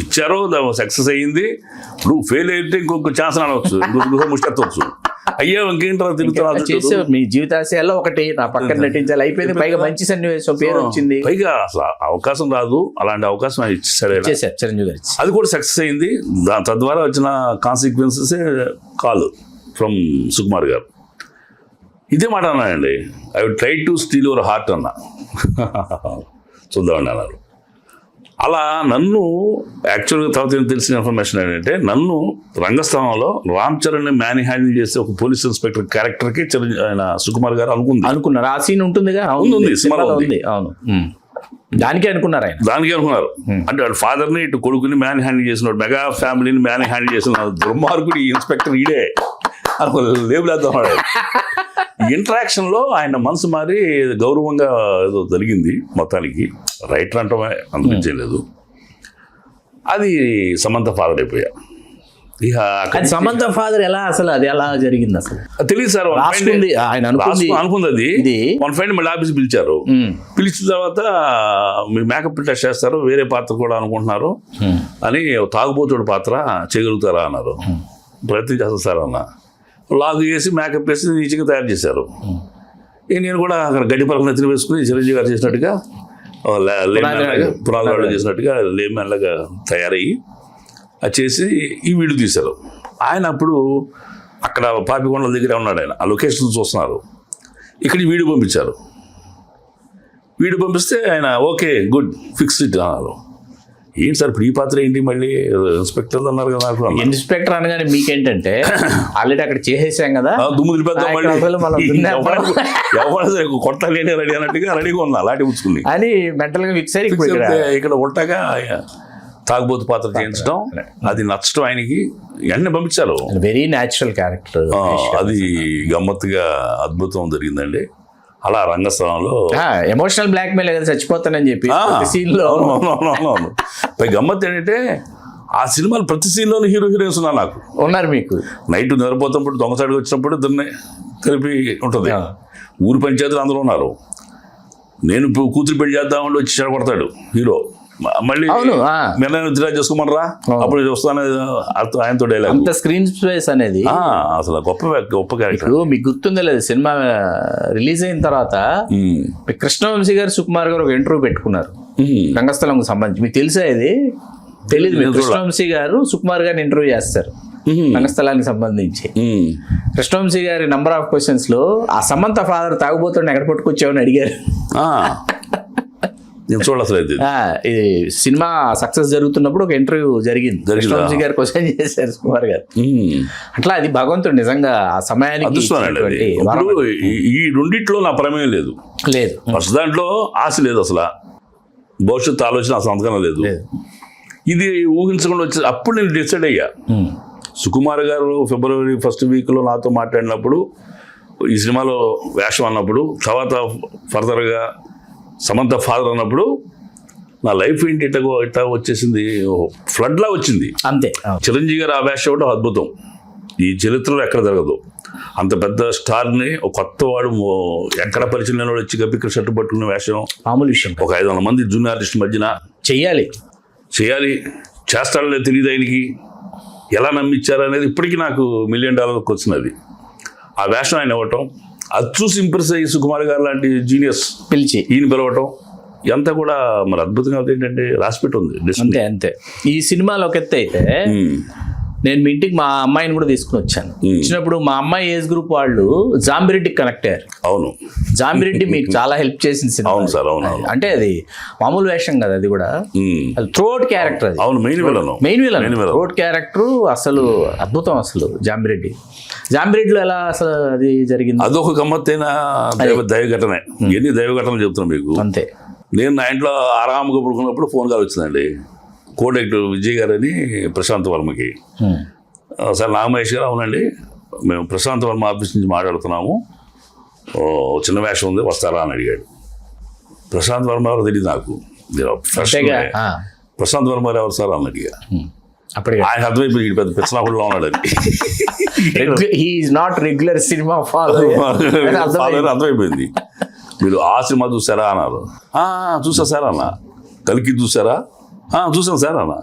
ఇచ్చారో సక్సెస్ అయ్యింది, ఇప్పుడు ఫెయిల్ అయితే ఇంకొక ఛాన్స్ అనవచ్చు, ఇంకొక ముష్టెత్తవచ్చు. అయ్యా ఇంకేంటో చేసే మీ జీవితాశయాల్లో ఒకటి నా పక్కన నటించాలి అయిపోయింది. పైగా మంచి సన్నివేశం పేరు వచ్చింది, పైగా అసలు అవకాశం రాదు, అలాంటి అవకాశం ఇచ్చారు చిరంజీవి గారు, అది కూడా సక్సెస్ అయింది. తద్వారా వచ్చిన కాన్సిక్వెన్సెస్ కాల్ ఫ్రమ్ సుకుమార్ గారు ఇదే మాట అన్నాడండి, I will try to steal your heart అన్న. చూద్దామండి అన్నారు. అలా నన్ను యాక్చువల్గా తర్వాత తెలిసిన ఇన్ఫర్మేషన్ ఏంటంటే, నన్ను రంగస్థలంలో రామ్ చరణ్ మ్యాన్ హ్యాండిల్ చేసే ఒక పోలీస్ ఇన్స్పెక్టర్ క్యారెక్టర్కి ఆయన సుకుమార్ గారు అనుకున్నారు. ఆ సీన్ ఉంటుందిగా, ఉంది సినిమాలో ఉంది. అవును, దానికే అనుకున్నారు అంటే వాళ్ళ ఫాదర్ని ఇటు కొడుకుని మ్యాన్ హ్యాండిల్ చేసిన మెగా ఫ్యామిలీని మ్యాన్ హ్యాండిల్ చేసిన దుర్మార్గుడు ఈ ఇన్స్పెక్టర్ ఈడే లేబులేద్దాం. ఇంటరాక్షన్ లో ఆయన మనసు మారి గౌరవంగా ఏదో జరిగింది, మొత్తానికి రైటర్ అంటమే అనిపించలేదు. అది సమంత ఫాదర్ అయిపోయా. ఇక సమంత ఫాదర్ అది ఎలా జరిగింది అసలు తెలియదు సార్. ఆయన అనుకుంది అది వన్ ఫ్రెండ్ మళ్ళీ ఆఫీస్ పిలిచారు. పిలిచిన తర్వాత మీరు మేకప్ టెస్ట్ చేస్తారు, వేరే పాత్ర కూడా అనుకుంటున్నారు అని, తాగుబోతుడు పాత్ర చేయగలుగుతారా అన్నారు. ప్రయత్నం చేస్తారు సార్ అన్న. లాగు చేసి మేకప్ వేసి నీచిగా తయారు చేశారు. నేను కూడా అక్కడ గడ్డి పలకలు ఎత్తున వేసుకుని చిరంజీవి గారు చేసినట్టుగా పురాణాలు చేసినట్టుగా లేమెల్లగా తయారయ్యి అది చేసి ఈ వీడియో తీశారు. ఆయన అప్పుడు అక్కడ పాపికొండల దగ్గర ఉన్నాడు, ఆయన ఆ లొకేషన్ చూస్తున్నారు. ఇక్కడ వీడియో పంపించారు. వీడియో పంపిస్తే ఆయన ఓకే గుడ్ ఫిక్స్ ఇట్ అన్నారు. ఏంటి సార్ ఇప్పుడు ఈ పాత్ర ఏంటి మళ్ళీ ఇన్స్పెక్టర్ అన్నారు కదా. ఇన్స్పెక్టర్ అనగానే మీకేంటంటే ఆల్రెడీ అక్కడ చేసేసాం కదా, దుమ్ము కొట్టాలి రెడీ అన్నట్టుగా రెడీగా ఉన్నా లాంటి పుచ్చుకుంది అని మెంటల్ గా ఫిక్స్ అయ్యి ఇక్కడ ఉంటాగా తాగుబోతు పాత్ర చేయించడం, అది నచ్చడం ఆయనకి. అన్నీ పంపించారు. వెరీ న్యాచురల్ క్యారెక్టర్, అది గమ్మత్తుగా అద్భుతం జరిగిందండి. అలా రంగస్థలంలో ఎమోషనల్ బ్లాక్ మెయిల్ కదా చచ్చిపోతానని చెప్పి సీన్ లో. గమ్మత్ ఏంటంటే ఆ సినిమాలు ప్రతి సీన్లోనూ హీరో హీరోయిన్స్ ఉన్నారు మీకు. నైట్ నిద్రపోతున్నప్పుడు దొంగసాడికి వచ్చినప్పుడు ఇద్దరిని కలిపి ఉంటుంది. ఊరు పంచాయతీలు అందరూ ఉన్నారు. నేను ఇప్పుడు కూతురు పెళ్లి చేద్దామని వచ్చి చెడగొడతాడు హీరో. మళ్ళీ నిన్న విత్డ్రా చేసుకోమనరా అప్పుడు వస్తాను ఆయనతో డైలాగ్. అంత స్క్రీన్ స్పేస్ అనేది అసలు గొప్ప క్యారెక్టర్. మీకు గుర్తుందో లేదు, సినిమా రిలీజ్ అయిన తర్వాత కృష్ణవంశీ గారు సుకుమార్ గారు ఒక ఇంటర్వ్యూ పెట్టుకున్నారు రంగస్థలం సంబంధించి. మీకు తెలుసా ఇది? తెలీదు. కృష్ణవంశీ గారు సుకుమార్ గారిని ఇంటర్వ్యూ చేస్తారు రంగస్థలానికి సంబంధించి. కృష్ణవంశీ గారి నంబర్ ఆఫ్ క్వశ్చన్స్ లో ఆ సమంత ఫాదర్ తాగుబోతుండే ఎక్కడ పట్టుకొచ్చావని అడిగారు. ఇది సినిమా సక్సెస్ జరుగుతున్నప్పుడు ఒక ఇంటర్వ్యూ జరిగింది, కృష్ణవంశీ గారు క్వశ్చన్ చేశారు సుకుమార్ గారు. అట్లా అది భగవంతుడు నిజంగా ఆ సమయానికి. ఈ రెండిట్లో నా ప్రమేయం లేదు. ఫస్ట్ దాంట్లో ఆశ లేదు, అసలు భవిష్యత్తు ఆలోచన అసలు అంతకన్నా లేదు. ఇది ఊహించకుండా వచ్చి అప్పుడు నేను డిసైడ్ అయ్యా. సుకుమార్ గారు ఫిబ్రవరి ఫస్ట్ వీక్లో నాతో మాట్లాడినప్పుడు ఈ సినిమాలో వేషం అన్నప్పుడు, తర్వాత ఫర్దర్గా సమంత ఫాదర్ అన్నప్పుడు నా లైఫ్ ఏంటి ఇట్లా వచ్చేసింది, ఫ్లడ్లా వచ్చింది అంతే. చిరంజీవి గారు ఆ వేషం కూడా అద్భుతం, ఈ చరిత్రలో ఎక్కడ జరగదు. అంత పెద్ద స్టార్ని ఒక కొత్త వాడు ఎక్కడ పరిచయం లేని వాడు వచ్చి గప్పిక్కడ షర్టు పట్టుకునే వేషం మామూలు విషయం. ఒక 500 మంది జూనియర్ ఆర్టిస్ట్ మధ్యన చేయాలి చేస్తాడో తెలియదు ఆయనకి. ఎలా నమ్మించారు అనేది ఇప్పటికీ నాకు $1 మిలియన్ వచ్చినది. ఆ వేషం ఆయన ఇవ్వటం, అది చూసి ఇంప్రెస్ అయ్యి సుకుమార్ గారు లాంటి జీనియస్ పిలిచి ఈయన పిలవటం, ఇదంతా కూడా మరి అద్భుతంగా ఏంటంటే రాసిపెట్టి ఉంది. అంతే ఈ సినిమాలో ఒక ఎత్తు అయితే నేను మీ ఇంటికి మా అమ్మాయిని కూడా తీసుకుని వచ్చాను. వచ్చినప్పుడు మా అమ్మాయి ఏజ్ గ్రూప్ వాళ్ళు జాంబిరెడ్డికి కనెక్ట్ అయ్యారు. అవును, జాంబిరెడ్డి మీకు చాలా హెల్ప్ చేసింది సినిమా. అవును సార్, అవును. అంటే అది మామూలు వేషం కదా, అది కూడా త్రోట్ క్యారెక్టర్. అది అవును, మెయిన్ విలన్ త్రోట్ క్యారెక్టర్ అసలు అద్భుతం. అసలు జాంబిరెడ్డిలో ఎలా అసలు అది జరిగింది? అదొక గమ్మత్తైన దైవ ఘటనే. ఎన్ని దైవ ఘటనలు చెప్తున్నా మీకు. అంతే. నేను నా ఇంట్లో ఆరాముగా పడుకున్నప్పుడు ఫోన్ కాల్ వచ్చిందండి. కోడెక్టర్ విజయ్ గారని ప్రశాంత్ వర్మకి. సార్ నాగమహేష్ గారు, అవునండి మేము ప్రశాంత్ వర్మ ఆఫీస్ నుంచి మాట్లాడుతున్నాము, చిన్న వేషం ఉంది వస్తారా అని అడిగాడు. ప్రశాంత్ వర్మ ఎవరు తెలియదు నాకు. ప్రశాంత్ వర్మ గారు ఎవరు సార్ అని అడిగా. అప్పుడు ఆయన అర్థమైపోయి పెద్ద పిచ్చనాకుడులో ఉన్నాడు అని. రెగ్యులర్ సినిమా అర్థమైపోయింది. మీరు ఆ సినిమా చూసారా అన్నారు. చూసా సార్ అన్న. కలికి చూసారా? చూసాను సార్ అన్న.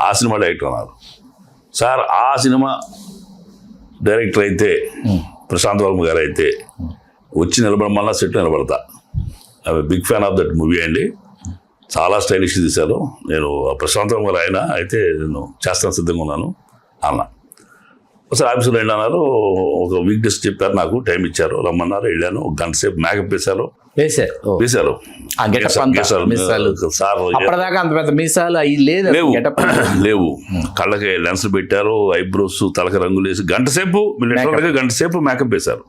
ఆ సినిమా డైరెక్టర్ అన్నారు. సార్ ఆ సినిమా డైరెక్టర్ అయితే ప్రశాంత్ వర్మ గారు అయితే వచ్చి నిలబడమన్నా సెట్ నిలబడతా. I big fan of that movie అండి. చాలా స్టైలిష్ తీశారు. నేను ప్రశాంత్ వర్మ గారు ఆయన అయితే నేను చేస్తాను సిద్ధంగా ఉన్నాను అన్న. ఒకసారి ఆఫీసులో వెళ్ళన్నారు. ఒక వీక్ డేస్ చెప్పారు, నాకు టైం ఇచ్చారు, రమ్మన్నారు. వెళ్ళాను. ఒక గంట సేపు మేకప్ వేశారు. లేవు. కళ్ళకి లెన్స్ పెట్టారు, ఐబ్రోస్, తలకి రంగులు వేసి గంట సేపు మేకప్ వేశారు.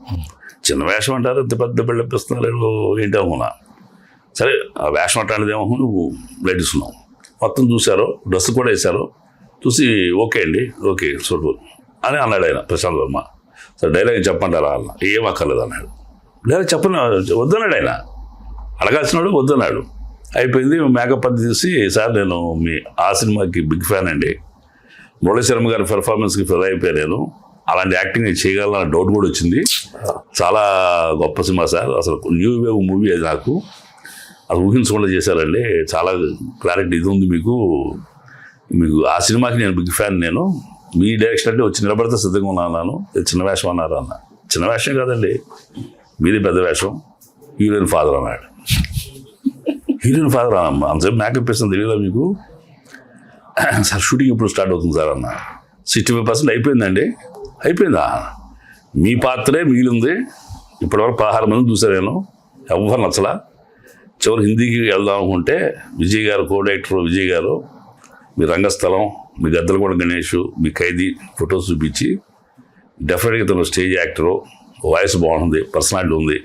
చిన్న వేషం అంటారు, ఇంత పెద్ద బిల్డప్ ఇస్తున్నారు ఏంటి అనుకున్నా. సరే ఆ వేషం అంటానిది ఏమో నువ్వు లైట్ ఇస్తున్నావు. మొత్తం చూశారు, డ్రెస్ కూడా వేశారు. చూసి ఓకే అండి, ఓకే సూపర్ అని అన్నాడు ఆయన ప్రశాంత్ వర్మ. సరే డైలాగ్ చెప్పంటారా అన్న. ఏం అక్కర్లేదు అన్నాడు. డైలాగ్ చెప్పను వద్దన్నాడు ఆయన. అడగాల్సినాడు వద్దన్నాడు. అయిపోయింది. మేకప్ అది తీసి, సార్ నేను మీ ఆ సినిమాకి బిగ్ ఫ్యాన్ అండి, మురళీశర్మ గారి పెర్ఫార్మెన్స్కి ఫిదా అయిపోయాను. నేను అలాంటి యాక్టింగ్ నేను చేయగలన డౌట్ కూడా వచ్చింది. చాలా గొప్ప సినిమా సార్, అసలు న్యూ వేవ్ మూవీ అది. నాకు అది ఊహించకుండా చేశారండి. చాలా క్లారిటీ ఇది ఉంది మీకు ఆ సినిమాకి నేను బిగ్ ఫ్యాన్. నేను మీ డైరెక్షన్ అంటే వచ్చి నిలబడితే సిద్ధంగా ఉన్నాను. చిన్న వేషం అన్నారు అన్న. చిన్న వేషం కాదండి, మీది పెద్ద వేషం. హీరోయిన్ ఫాదర్ అన్నాడు. హీరోయిన్ ఫాదర్ అమ్మ అంతసేపు మేకప్ వేస్తుంది తెలియదా మీకు? సార్ షూటింగ్ ఇప్పుడు స్టార్ట్ అవుతుంది సార్ అన్న. 65% అయిపోయిందండి. అయిపోయిందా? మీ పాత్రే మిగిలింది. ఇప్పటివరకు 16 మంది చూసాను నేను, ఎవరు నచ్చలా. చివరి హిందీకి వెళ్దాం అనుకుంటే విజయ్ గారు, కో డైరెక్టర్ విజయ్ గారు, మీ రంగస్థలం, మీ గద్దలగూడ గణేష్, మీ ఖైదీ ఫొటోస్ చూపించి డెఫినెట్గా ఇతను స్టేజ్ యాక్టరు, వాయిస్ బాగుంది, పర్సనాలిటీ ఉంది,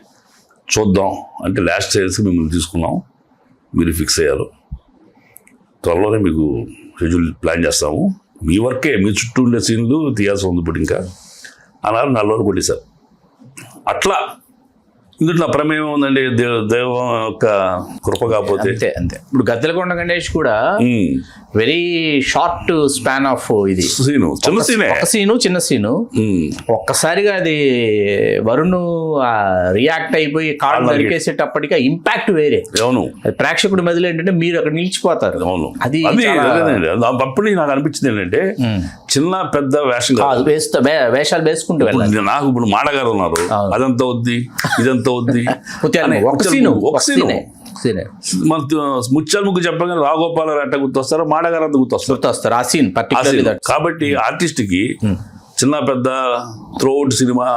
చూద్దాం అంటే లాస్ట్ స్టేజ్కి మిమ్మల్ని తీసుకున్నాం. మీరు ఫిక్స్ అయ్యారు. త్వరలోనే మీకు షెడ్యూల్ ప్లాన్ చేస్తాము. మీ వర్కే, మీ చుట్టూ ఉండే సీన్లు తీయాల్సి ఉంది ఇప్పుడు ఇంకా అన్నారు. 4 రోజులు కొట్టేశారు. అట్లా ఇందులో ప్రమేయం ఉందండి, దైవం యొక్క కృప కాకపోతే. అంతే. ఇప్పుడు గద్దలకొండ గణేష్ కూడా వెరీ షార్ట్ స్పాన్ ఆఫ్ ఇది చిన్న సీను. ఒక్కసారిగా అది వరుణ్ రియాక్ట్ అయిపోయి కాళ్ళు నరికేసేటప్పటికి ఇంపాక్ట్ వేరే. అవును, ప్రేక్షకుడి మధ్యలో ఏంటంటే మీరు అక్కడ నిలిచిపోతారు. అవును, అది అప్పుడు నాకు అనిపించింది ఏంటంటే చిన్న పెద్ద వేషం కాదు, వేషాలు వేసుకుంటూ వెళ్ళాలి. నాకు ఇప్పుడు మాడగారు ఉన్నారు, అదంతా వద్ది ఇదంతా వద్ది. మన ముత్యాల ముగ్గు చెప్పగానే రాఘోపాల రెట్ట గుర్తొస్తారో, మాడగారు అంతా గుర్తొస్తారు ఆ సీన్ కాబట్టి ఆర్టిస్ట్కి చిన్న పెద్ద త్రోఅవుట్ సినిమా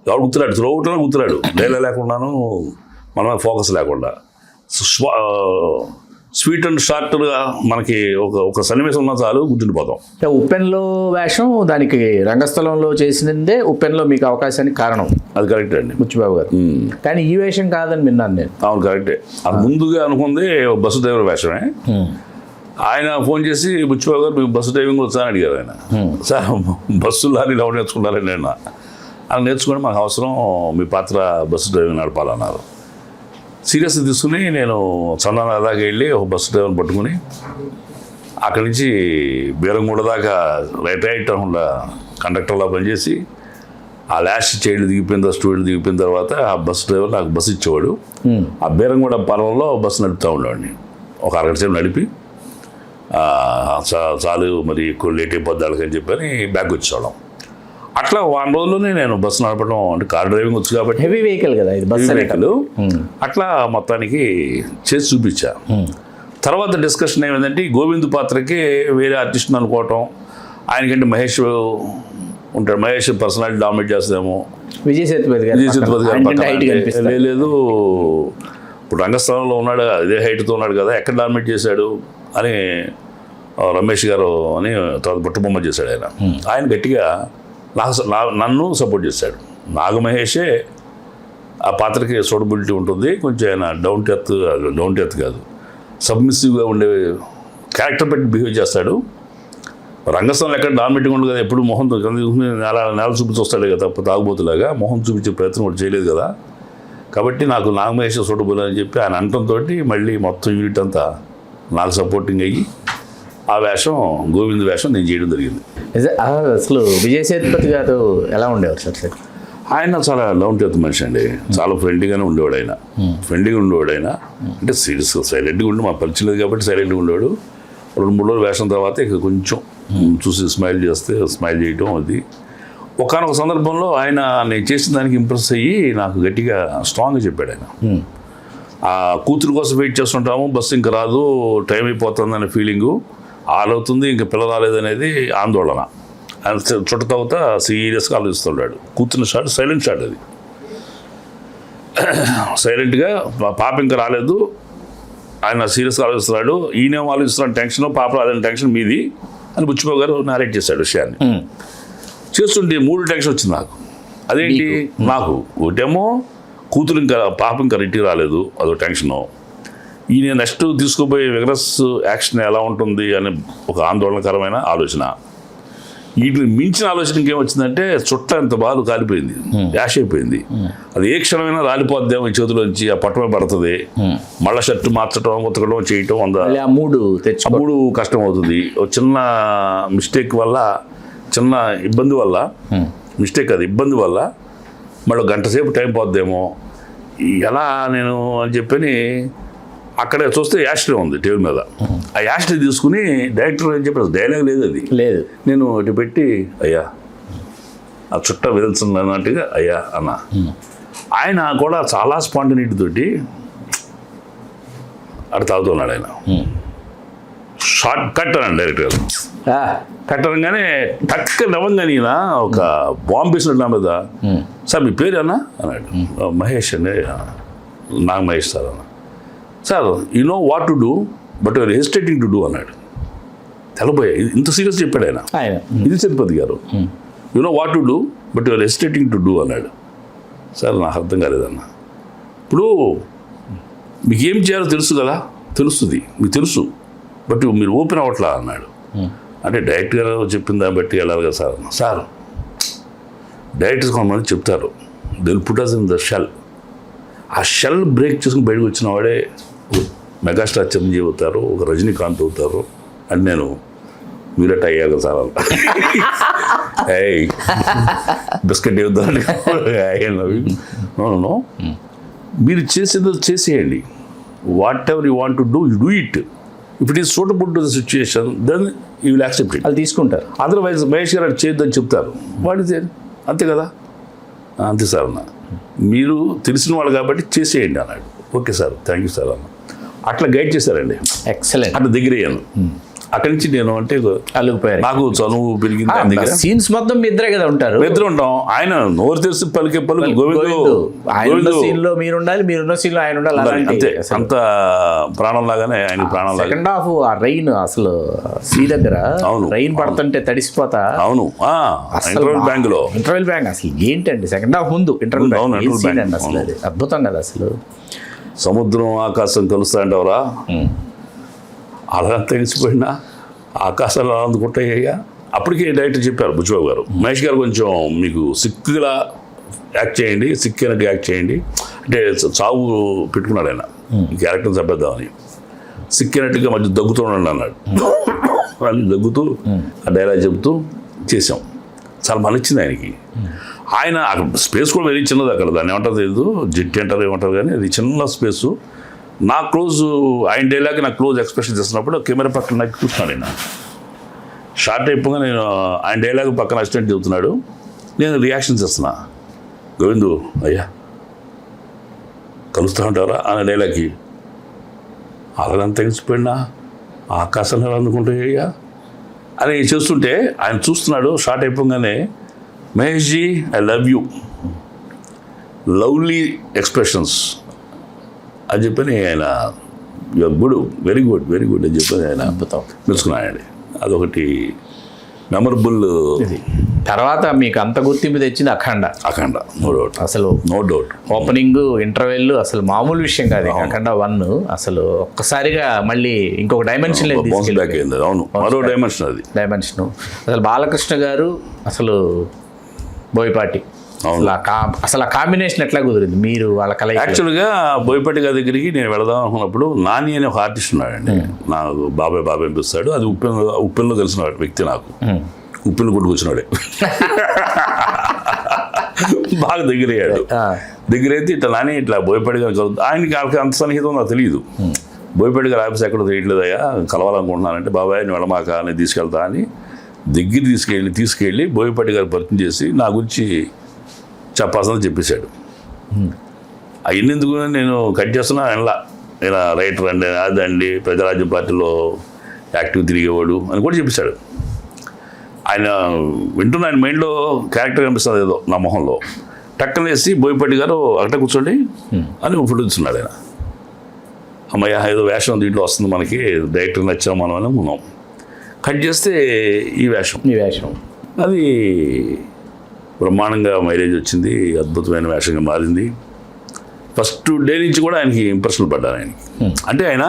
ఎవడు గుర్తురాడు, త్రోఅవుట్లోనే గుర్తురాడు. డైలాగ్ లేకుండాను మన ఫోకస్ లేకుండా స్వీట్ అండ్ షార్ట్గా మనకి ఒక సన్నివేశం ఉన్నా చాలు గుర్తుండిపోతాం. ఉప్పెన్లో వేషం దానికి రంగస్థలంలో చేసినదే ఉప్పెన్లో మీకు అవకాశానికి కారణం. అది కరెక్టే అండి ముచ్చిబాబు గారు. కానీ ఈ వేషం కాదని విన్నాను నేను. అవును కరెక్టే. అది ముందుగా అనుకుంది బస్సు డ్రైవర్ వేషమే. ఆయన ఫోన్ చేసి ముచ్చిబాబు గారు మీకు బస్సు డ్రైవింగ్ వచ్చా అని అడిగారు ఆయన. సార్ బస్సు లారీలు ఎవరు నేర్చుకుంటారండి నేను. అలా నేర్చుకుని మాకు అవసరం, మీ పాత్ర బస్సు డ్రైవింగ్ నడపాలన్నారు. సీరియస్గా తీసుకుని నేను చందన దాకా వెళ్ళి ఒక బస్సు డ్రైవర్ని పట్టుకుని అక్కడి నుంచి బీరంగూడ దాకా రైట్ అవ్వకుండా కండక్టర్లా పనిచేసి ఆ లాస్ట్ చైల్డ్ దిగిపోయిన స్టూడెంట్ దిగిపోయిన తర్వాత ఆ బస్సు డ్రైవర్ నాకు బస్సు ఇచ్చేవాడు. ఆ బీరంగూడ పొలంలో బస్సు నడుపుతూ ఉండేవాడిని. ఒక అరగంట సేపు నడిపి చాలు మరి ఎక్కువ లేట్ అయిపోద్ది అని చెప్పని బ్యాగ్ వచ్చేవాళ్ళం. అట్లా 1 రోజుల్లోనే నేను బస్సు నడపడం, అంటే కార్ డ్రైవింగ్ వచ్చు కాబట్టి, హెవీ వెహికల్ కదా ఇది, బస్సు వెహికల్. అట్లా మొత్తానికి చేసి చూపించా. తర్వాత డిస్కషన్ ఏమైందంటే గోవింద్ పాత్రకి వేరే ఆర్టిస్ట్ని అనుకోవటం, ఆయనకంటే మహేష్ ఉంటాడు, మహేష్ పర్సనాలిటీ డామినేట్ చేస్తామేమో. విజయ్ సేతుపతి గారు విజయ్ సేతుపతి గారు ఆయనకంటే height కనిపిస్తారు. లేదు ఇప్పుడు రంగస్థలంలో ఉన్నాడు, ఇదే హైట్తో ఉన్నాడు కదా, ఎక్కడ డామినేట్ చేశాడు అని రమేష్ గారు అని తర్వాత బుట్టబొమ్మ చేశాడు ఆయన. ఆయన గట్టిగా నన్ను సపోర్ట్ చేశాడు. నాగమహేషే ఆ పాత్రకి సూటబిలిటీ ఉంటుంది, కొంచెం ఆయన డౌన్ టు ఎర్త్ కాదు, సబ్మిసివ్గా ఉండే క్యారెక్టర్ పెట్టి బిహేవ్ చేస్తాడు. రంగస్థలంలో ఎక్కడ డామినేటింగ్ ఉండదు కదా, ఎప్పుడు మొహం నేల చూపించి వస్తాడు కదా, తాగుబోతులాగా మొహం చూపించే ప్రయత్నం కూడా చేయలేదు కదా. కాబట్టి నాకు నాగమహేష్ సూటబుల్ అని చెప్పి ఆయన అంటంతో మళ్ళీ మొత్తం యూనిట్ అంతా నాకు సపోర్టింగ్ అయ్యి ఆ వేషం, గోవింద్ వేషం నేను చేయడం జరిగింది. అసలు విజయ్ సేతుపతి గారు ఎలా ఉండేవారు సార్? ఆయన చాలా డౌన్ టు ఎర్త్ మనిషి అండి, చాలా ఫ్రెండ్లీగానే ఉండేవాడు ఆయన. అంటే సీరియస్ సైలెంట్గా ఉండి మా పరిచయం లేదు కాబట్టి సైలెంట్గా ఉండేవాడు. 2-3 రోజులు వేషం తర్వాత ఇక కొంచెం చూసి స్మైల్ చేయటం అది. ఒకానొక సందర్భంలో ఆయన నేను చేసిన దానికి ఇంప్రెస్ అయ్యి నాకు గట్టిగా స్ట్రాంగ్గా చెప్పాడు ఆయన. ఆ కూతురు కోసం వెయిట్ చేస్తుంటాము, బస్సు ఇంకా రాదు, టైం అయిపోతుంది అనే ఫీలింగు, ఆలవుతుంది, ఇంకా పిల్ల రాలేదనేది ఆందోళన. ఆయన చుట్ట తర్వాత సీరియస్గా ఆలోచిస్తుంటాడు. కూర్చున్న షాట్ సైలెంట్ షాట్, అది సైలెంట్గా పాప ఇంకా రాలేదు, ఆయన సీరియస్గా ఆలోచిస్తున్నాడు. ఈయనేమో ఆలోచిస్తున్నాడు టెన్షన్, పాప రాలేని టెన్షన్ మీది అని బుచ్చిబాబు గారు నారేట్ చేశాడు విషయాన్ని. చేస్తుంటే 3 టెన్షన్ వచ్చింది నాకు. అదేంటి, నాకు ఒకటేమో కూతురు ఇంకా పాప ఇంకా ఇంటికి రాలేదు, అదో టెన్షను. ఈయన నెక్స్ట్ తీసుకుపోయే విగ్రస్ యాక్షన్ ఎలా ఉంటుంది అనే ఒక ఆందోళనకరమైన ఆలోచన. వీటిని మించిన ఆలోచన ఇంకేమొచ్చిందంటే చుట్ట ఎంత బాగా కాలిపోయింది, యాష్ అయిపోయింది. అది ఏ క్షణమైనా రాలిపోద్దేమో ఈ చేతిలోంచి, ఆ పట్టమే పడుతుంది, మళ్ళీ షర్టు మార్చడం, ఉతకడం, చేయటం, మూడు కష్టం అవుతుంది. ఒక చిన్న మిస్టేక్ వల్ల, చిన్న ఇబ్బంది వల్ల, ఇబ్బంది వల్ల మళ్ళీ గంట సేపు టైం పోద్దేమో, ఎలా నేను అని చెప్పని అక్కడ చూస్తే యాస్ట్రీ ఉంది టేబుల్ మీద. ఆ యాస్ట్రీ తీసుకుని డైరెక్టర్ అని చెప్పి డైలాగ్ లేదు, అది లేదు, నేను ఇటు పెట్టి అయ్యా ఆ చుట్ట విదల్సిన అన్నట్టుగా అయ్యా అన్న. ఆయన కూడా చాలా స్పాంటనిటీ తోటి అటు తాగుతున్నాడు ఆయన. షార్ట్ కట్ అన్నాడు డైరెక్టర్ గారు. కట్ అనగానే టక్ నవ్వంగానే ఈయన ఒక బాంబు వేసినట్టు నా మీద, సార్ మీ పేరు అన్నా అన్నాడు. మహేష్ అండి, నాకు మహేష్ సార్ అన్న. Sir you know what to do but you're hesitating to do అన్నాడు. తెలబోయా, ఇంత సీరియస్ చెప్పాడు ఆయన. ఇది Sethupathi garu, you know what to do but you're hesitating to do అన్నాడు. సార్ నాకు అర్థం కాలేదన్న. ఇప్పుడు మీకు ఏం చేయాలో తెలుసు కదా, తెలుస్తుంది మీకు తెలుసు, బట్ మీరు ఓపెన్ అవ్వట్లా అన్నాడు. అంటే డైరెక్టర్ గారు చెప్పిన దాన్ని బట్టి వెళ్ళాలి కదా సార్. సార్ డైరెక్టర్స్ కొంతమంది చెప్తారు, they will put us in the shell. ఆ షెల్ బ్రేక్ చేసుకుని బయటకు వచ్చిన వాడే మెగాస్టార్ చిరంజీవి అవుతారు, ఒక రజనీకాంత్ అవుతారు అని నేను మీరట్ అయ్యాక సార్ బిస్కెట్ ఇవ్వద్దాను. నో, మీరు చేసేది చేసేయండి. Whatever you want to do, you do it. If it is suitable to the situation then you will accept it. అది తీసుకుంటారు. అదర్వైజ్ మహేష్ గారు చేయొద్దని చెప్తారు, వాట్ అంతే కదా. అంతే సార్ అన్న, మీరు తెలిసిన వాళ్ళు కాబట్టి చేసేయండి అన్నాడు. Okay sir, thank you sir అన్న. అట్లా గైడ్ చేశారండి. ఎక్సలెంట్. అట్లా దగ్గర అయ్యాను. అక్కడి నుంచి నేను అంటే అలుగుపోయారు. నాకు చనువు పెరిగింది. ఆయన దగ్గర సీన్స్ మొత్తం మీ ఇద్దరే కదా ఉంటారు. ఇద్దరు ఉంటాం. ఆయన నోరు తెలిసి పలికే పలుకు గోవిందు సీన్ లో మీరు ఉండాలి, మీరున్న సీన్ లో ఆయన ఉండాలి. అంతే, అంత ప్రాణం లాగానే ఆయన ప్రాణం లాగా. సెకండ్ హాఫ్ ఆ రైన్ అసలు సీ దగ్గర రైన్ పడుతుంటే తడిసిపోతా. అవును, ఇంటర్వెల్ బ్యాంక్ అసలు ఏంటండి సెకండ్ హాఫ్ ముందు ఇంటర్వెల్ బ్యాంక్ అండి, అసలు అది అద్భుతం కదా. అసలు సముద్రం ఆకాశం కలుస్తా అంటావరా, అలా తెలిసిపోయినా ఆకాశాలు అలా అందుకుంటాయ్యా. అప్పటికే డైరెక్టర్ చెప్పారు బుచ్చిబాబు గారు, మహేష్ గారు కొంచెం మీకు సిక్గా యాక్ట్ చేయండి, సిక్ అయినట్టు యాక్ట్ చేయండి అంటే చావు పెట్టుకున్నాడు ఆయన క్యారెక్టర్ చంపేద్దామని. సిక్ అయినట్టుగా మధ్య దగ్గుతూ ఉండండి అన్నాడు. అది దగ్గుతూ ఆ డైలాగ్ చెబుతూ చేసాం. చాలా నచ్చింది ఆయనకి. ఆయన అక్కడ స్పేస్ కూడా వెరీ చిన్నది, అక్కడ దాన్ని ఏమంటారు తెలియదు, జెట్ అంటారు ఏమంటారు, కానీ అది చిన్న స్పేసు. నా క్లోజ్ ఆయన డైలాగ్ నాకు క్లోజ్ ఎక్స్ప్రెషన్ చేస్తున్నప్పుడు కెమెరా పక్కన నాకు కూర్చున్నాడు ఆయన. షార్ట్ అయిపోగా నేను ఆయన డైలాగ్ పక్కన అసిస్టెంట్ చెబుతున్నాడు, నేను రియాక్షన్ చేస్తున్నా. గోవిందు అయ్యా కలుస్తూ ఉంటారా అనే డైలాగ్కి అలా తెగిసిపోయినా ఆకాశంలో అందుకుంటాయ్యా అని చేస్తుంటే ఆయన చూస్తున్నాడు. షార్ట్ అయిపోగానే Mahesh ji I love you, lovely expressions అని చెప్పని ఆయన good, very good very good అని చెప్పని ఆయన మెచ్చుకున్నాయండి. అదొకటి మెమరబుల్. తర్వాత మీకు అంత గుర్తింపు తెచ్చింది అఖండ. అఖండ నో డౌట్, అసలు నో డౌట్. ఓపెనింగ్ ఇంటర్వెల్ అసలు మామూలు విషయం కాదు. అఖండ 1 అసలు ఒక్కసారిగా మళ్ళీ ఇంకొక డైమెన్షన్ బ్యాక్ అయింది. అవును, మరో డైమెన్షన్ అది. డైమెన్షన్ అసలు బాలకృష్ణ గారు అసలు బోయపాటి అసలు ఆ కాంబినేషన్ ఎట్లా కుదిరింది మీరు వాళ్ళ కలయిక? యాక్చువల్గా బోయపాటి గారి దగ్గరికి నేను వెళదాం అనుకున్నప్పుడు నాని అనే ఒక ఆర్టిస్ట్ ఉన్నాడండి. నాకు బాబాయ్ అనిపిస్తాడు. అది ఉప్పెన్లో తెలిసిన వ్యక్తి. నాకు ఉప్పెన్లు కొట్టుకొచ్చినాడే బాగా దగ్గరయ్యాడు. దగ్గరైతే ఇట్లా నాని ఇట్లా బోయపాటి గారు కలుగుతుంది. ఆయనకి అంత సన్నిహితం నాకు తెలియదు. బోయపాటి గారు ఆఫీస్ ఎక్కడో తెలియట్లేదయ్యా, కలవాలనుకుంటున్నానంటే బాబాయ్ నువ్వు వెళ్ళమాక అని తీసుకెళ్తా అని దగ్గర తీసుకెళ్ళి బోయపాటి గారు పరిచయం చేసి నా గురించి చెప్పాల్సింది చెప్పేశాడు. అవన్నీ ఎందుకు నేను కట్ చేస్తున్నా అనలా. నేను రైటర్ అండి, అదండి, ప్రజారాజ్యం పార్టీలో యాక్టివ్ తిరిగేవాడు అని కూడా చెప్పేశాడు. ఆయన వింటున్న ఆయన మైండ్లో క్యారెక్టర్ కనిపిస్తుంది ఏదో నా మొహంలో. టక్కన వేసి బోయపాటి గారు అక్కడే కూర్చోండి అని ఫోటో ఇస్తున్నాడు ఆయన. అమ్మయ్య ఏదో వేషం దీంట్లో వస్తుంది మనకి, డైరెక్టర్ నచ్చాం మనం అని ఉన్నాం. కట్ చేస్తే ఈ వేషం అది బ్రహ్మాండంగా మైలేజ్ వచ్చింది. అద్భుతమైన వేషంగా మారింది. ఫస్ట్ డే నుంచి కూడా ఆయనకి ఇంప్రెషన్లు పడ్డాను ఆయనకి. అంటే ఆయన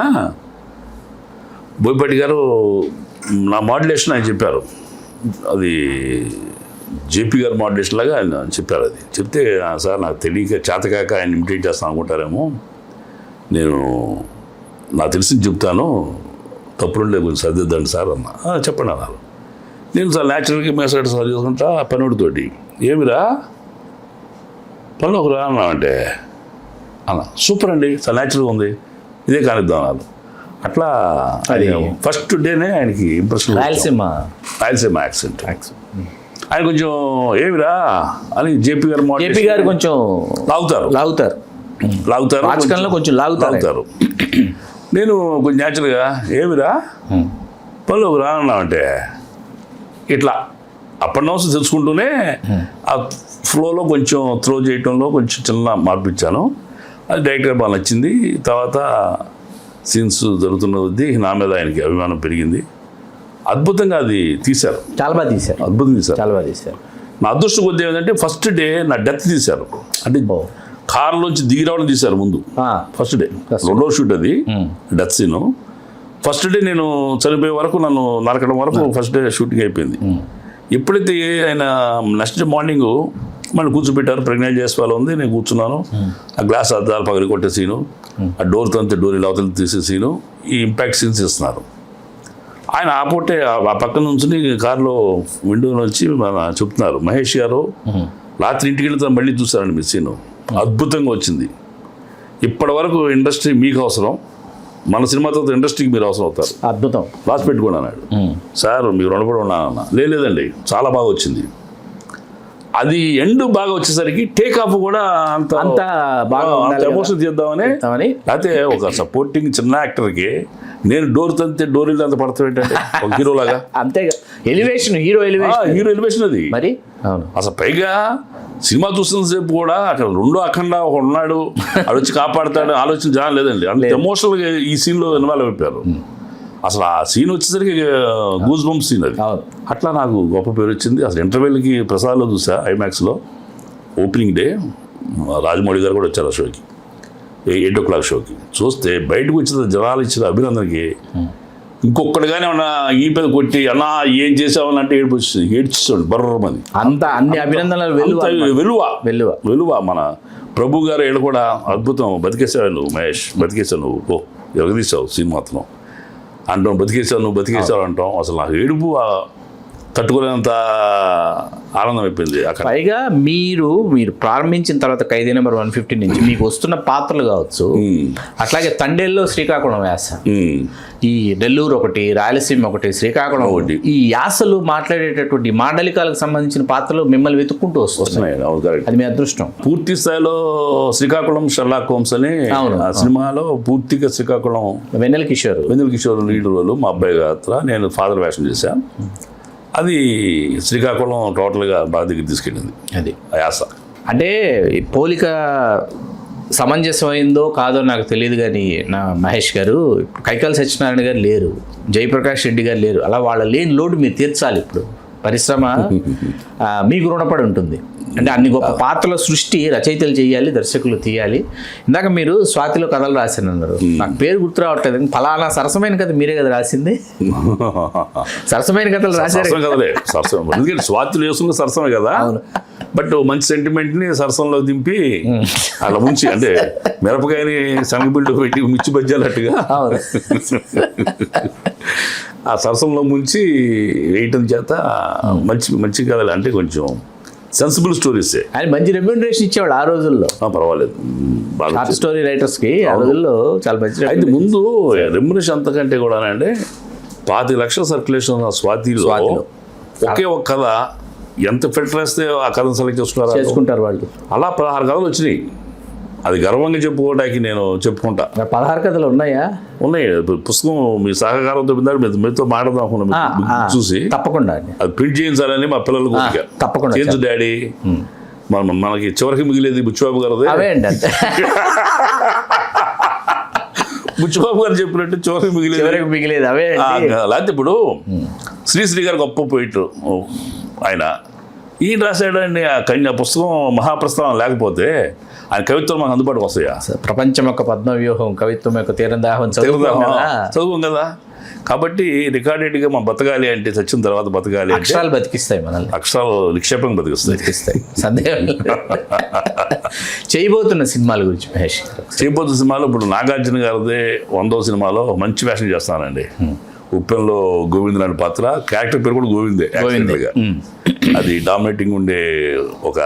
బోయపాటి గారు నా మాడ్యులేషన్ ఆయన చెప్పారు. అది జేపీ గారు మాడ్యులేషన్ లాగా ఆయన చెప్పారు. అది చెప్తే సార్ నాకు తెలియక చేతకాక ఆయన ఇమిటేట్ చేస్తాను అనుకుంటారేమో, నేను నాకు తెలిసింది చెప్తాను, తప్పుడుండే కొంచెం సర్దిద్దండి సార్ అన్న. చెప్పండి అన్నారు. నేను సార్ న్యాచురల్గా మెసేజ్ సార్ చేసుకుంటా పనుడితోటి, ఏమిరా పనులకు రా అన్నామంటే అన్న సూపర్ అండి చాలా న్యాచురల్గా ఉంది, ఇదే కానిద్దాం అన్నారు. అట్లా ఫస్ట్ డేనే ఆయనకి ఇంప్రెషన్. రాయలసీమ యాక్సెంట్. ఆయన కొంచెం ఏమిరా అని జేపీ గారు కొంచెం లాగుతారు కొంచెం లాగుతారు. నేను కొంచెం న్యాచురల్గా ఏమిరా పనులకు రా అన్నామంటే ఇట్లా అప్ అండ్ డౌన్స్ తెలుసుకుంటూనే ఆ ఫ్లోలో కొంచెం త్రో చేయటంలో కొంచెం చిన్న మార్పిచ్చాను. అది డైరెక్ట్గా బాగా నచ్చింది. తర్వాత సీన్స్ జరుగుతున్న కొద్దీ నా మీద ఆయనకి అభిమానం పెరిగింది. అద్భుతంగా అది తీశారు, చాలా బాగా తీశారు, అద్భుతంగా తీశారు, చాలా బాగా తీశారు. నా అదృష్టం కొద్ది ఏంటంటే ఫస్ట్ డే నా డెత్ తీశారు. అంటే కారులోంచి దిగి రావడం తీశారు ముందు ఫస్ట్ డే. రెండో షూట్ అది డెత్ సీను. ఫస్ట్ డే నేను చనిపోయే వరకు నన్ను నరకడం వరకు ఫస్ట్ డే షూటింగ్ అయిపోయింది. ఎప్పుడైతే ఆయన నెక్స్ట్ డే మార్నింగ్ మళ్ళీ కూర్చోబెట్టారు, ప్రెగ్నెంట్ చేసుకోవాలి ఉంది, నేను కూర్చున్నాను. ఆ గ్లాస్ అద్దాలు పగలి కొట్టే సీను, ఆ డోర్ తంతే డోర్ ఇలా అవతల తీసే సీను, ఈ ఇంపాక్ట్ సీన్స్ ఇస్తున్నారు. ఆయన ఆపోటే ఆ పక్కన నుంచి కారులో విండో నుంచి మన చెప్తున్నారు, మహేష్ గారు రాత్రి ఇంటికి వెళ్తే మళ్ళీ చూస్తారండి మీ సీను, అద్భుతంగా వచ్చింది. ఇప్పటి వరకు ఇండస్ట్రీ మీకు అవసరం, మన సినిమాతో ఇండస్ట్రీకి మీరు అవసరం అవుతారు, అద్భుతం, రాసి పెట్టుకోండి అన్నాడు. సార్ మీకు రుణపడి ఉన్నానన్న. లేదండి చాలా బాగా వచ్చింది. అది ఎండ్ బాగా వచ్చేసరికి టేక్ ఆఫ్ కూడా అంత బాగా ఎమోషన్ తీద్దామని. అయితే ఒక సపోర్టింగ్ చిన్న యాక్టర్కి నేను డోర్ తంతే డోర్ ఇల్లు అంత పడతాం ఏంటంటే ఒక హీరోలాగా. అంతేగా ఎలివేషన్, హీరో ఎలివేషన్ అది మరి. అసలు పైగా సినిమా చూస్తున్న సేపు కూడా అక్కడ రెండో అఖండ ఒక ఉన్నాడు, అది వచ్చి కాపాడుతాడు ఆలోచన జనం లేదండి. అంత ఎమోషనల్గా ఈ సీన్లో ఇన్వాల్వ్ అయిపోయారు. అసలు ఆ సీన్ వచ్చేసరికి గూస్ బంప్ సీన్ అది. అట్లా నాకు గొప్ప పేరు వచ్చింది. అసలు ఇంటర్వెల్కి ప్రసాద్లో చూసా, ఐమాక్స్లో ఓపెనింగ్ డే. రాజమౌళి గారు కూడా వచ్చారు ఆ షోకి, 8 o'clock షోకి. చూస్తే బయటకు వచ్చిన జనాలు ఇచ్చిన అభినందనకి ఇంకొకటిగానే ఉన్న ఈ పెద్ద కొట్టి అన్నా ఏం చేసావని అంటే ఏడ్చేసాడు బర్రమని. అంత అన్ని అభినందనలు వెలువ. మన ప్రభు గారు వీళ్ళు కూడా అద్భుతం, బతికేసావు నువ్వు మహేష్, బతికేసావు నువ్వు, ఎగదీసావు సినిమాతో అంటాం, బతికేసావు అంటాం. అసలు నాకు ఏడుపు తట్టుకోలేనంత ఆనందం అయిపోయింది అక్కడ. పైగా మీరు ప్రారంభించిన తర్వాత ఖైదీ నెంబర్ 150 నుంచి మీకు వస్తున్న పాత్రలు కావచ్చు, అట్లాగే తండేల్లో శ్రీకాకుళం యాస, ఈ నెల్లూరు ఒకటి, రాయలసీమ ఒకటి, శ్రీకాకుళం ఒకటి, ఈ యాసలు మాట్లాడేటటువంటి మాండలికాలకు సంబంధించిన పాత్రలు మిమ్మల్ని వెతుక్కుంటూ వస్తున్నాయి. అది మీ అదృష్టం. పూర్తి స్థాయిలో శ్రీకాకుళం షెర్లాక్ హోమ్స్ అని ఆ సినిమాలో పూర్తిగా శ్రీకాకుళం వెన్నెల కిషోర్ లీడ్ రోల్, మా అబ్బాయి గాత్ర, నేను ఫాదర్ వేషం చేశాను. అది శ్రీకాకుళం టోటల్గా బాగా దగ్గర తీసుకెళ్ళింది అది యాస. అంటే పోలిక సమంజసమైందో కాదో నాకు తెలియదు, కానీ నా మహేష్ గారు, కైకాల సత్యనారాయణ గారు లేరు, జయప్రకాష్ రెడ్డి గారు లేరు, అలా వాళ్ళ లేని లోటు మీరు తీర్చాలి. ఇప్పుడు పరిశ్రమ మీకు రుణపడి ఉంటుంది. అంటే అన్ని గొప్ప పాత్రల సృష్టి రచయితలు చేయాలి, దర్శకులు తీయాలి. ఇందాక మీరు స్వాతిలో కథలు రాశానన్నారు, నాకు పేరు గుర్తు రావట్లేదు. ఫలానా సరసమైన కథ మీరే కదా రాసింది? సరసమైన కథలు రాశారు కదలే, సరసం. ఎందుకంటే స్వాతిలో వేసుకున్న సరసమే కదా. బట్ మంచి సెంటిమెంట్ని సరసంలో దింపి అలా ముంచి, అంటే మిరపకాయని శనగబిల్లు పెట్టి మిర్చి బజ్జాలట్టుగా ఆ సరసంలో ముంచి వేయటం చేత మంచి మంచి కథలు, అంటే కొంచెం సెన్సిబుల్ స్టోరీసే. ఆయన మంచి రెమ్యూనరేషన్ ఇచ్చేవాడు ఆ రోజుల్లో. పర్వాలేదు, షార్ట్ స్టోరీ రైటర్స్కి ఆ రోజుల్లో చాలా మంచి. అయితే ముందు రెమ్యూనరేషన్ అంతకంటే కూడా అంటే 25 లక్షల సర్క్యులేషన్ స్వాతిలో ఒకే ఒక కథ ఎంత ఫిల్టర్ వేస్తే ఆ కథను సెలెక్ట్ చేసుకుంటారు వాళ్ళు. అలా 16 కథలు వచ్చినాయి. అది గర్వంగా చెప్పుకోవడానికి నేను చెప్పుకుంటా. 16 కథలు ఉన్నాయా? ఉన్నాయి. పుస్తకం మీ సహకారంతో మీతో మాట్లాడదాం అనుకున్నాం చూసి. తప్పకుండా అది ప్రింట్ చేయించాలని మా పిల్లలు కోరిక. తప్పకుండా చేయించు డాడీ. మనకి చివరికి మిగిలేదు బుచ్చిబాబు గారు. బుచ్చిబాబు గారు చెప్పినట్టు చివరికి మిగిలేదు అవే. లేకపోతే ఇప్పుడు శ్రీశ్రీ గారు గొప్ప పోయిట్రు ఆయన, ఈయన రాశాడండి ఆ పుస్తకం మహాప్రస్థానం, లేకపోతే ఆయన కవిత్వం మనకు అందుబాటుకు వస్తాయా? ప్రపంచం యొక్క పద్మవ్యూహం, కవిత్వం యొక్క తీరందాహం చదువు కదా. కాబట్టి రికార్డెడ్గా మనం బతకాలి అంటే, చచ్చిన తర్వాత బతకాలి, అక్షరాలు బతికిస్తాయి మనల్ని, అక్షరాలు నిక్షేపం బతికిస్తాయి. సందేహం. చేయబోతున్న సినిమాల గురించి మహేష్, చేయబోతున్న సినిమాలో ఇప్పుడు నాగార్జున గారిదే 100వ సినిమాలో మంచి వేషం చేస్తానండి. ఉప్పెన్లో గోవింద్ లాంటి పాత్ర, క్యారెక్టర్ పేరు కూడా గోవిందే. అది డామినేటింగ్ ఉండే ఒక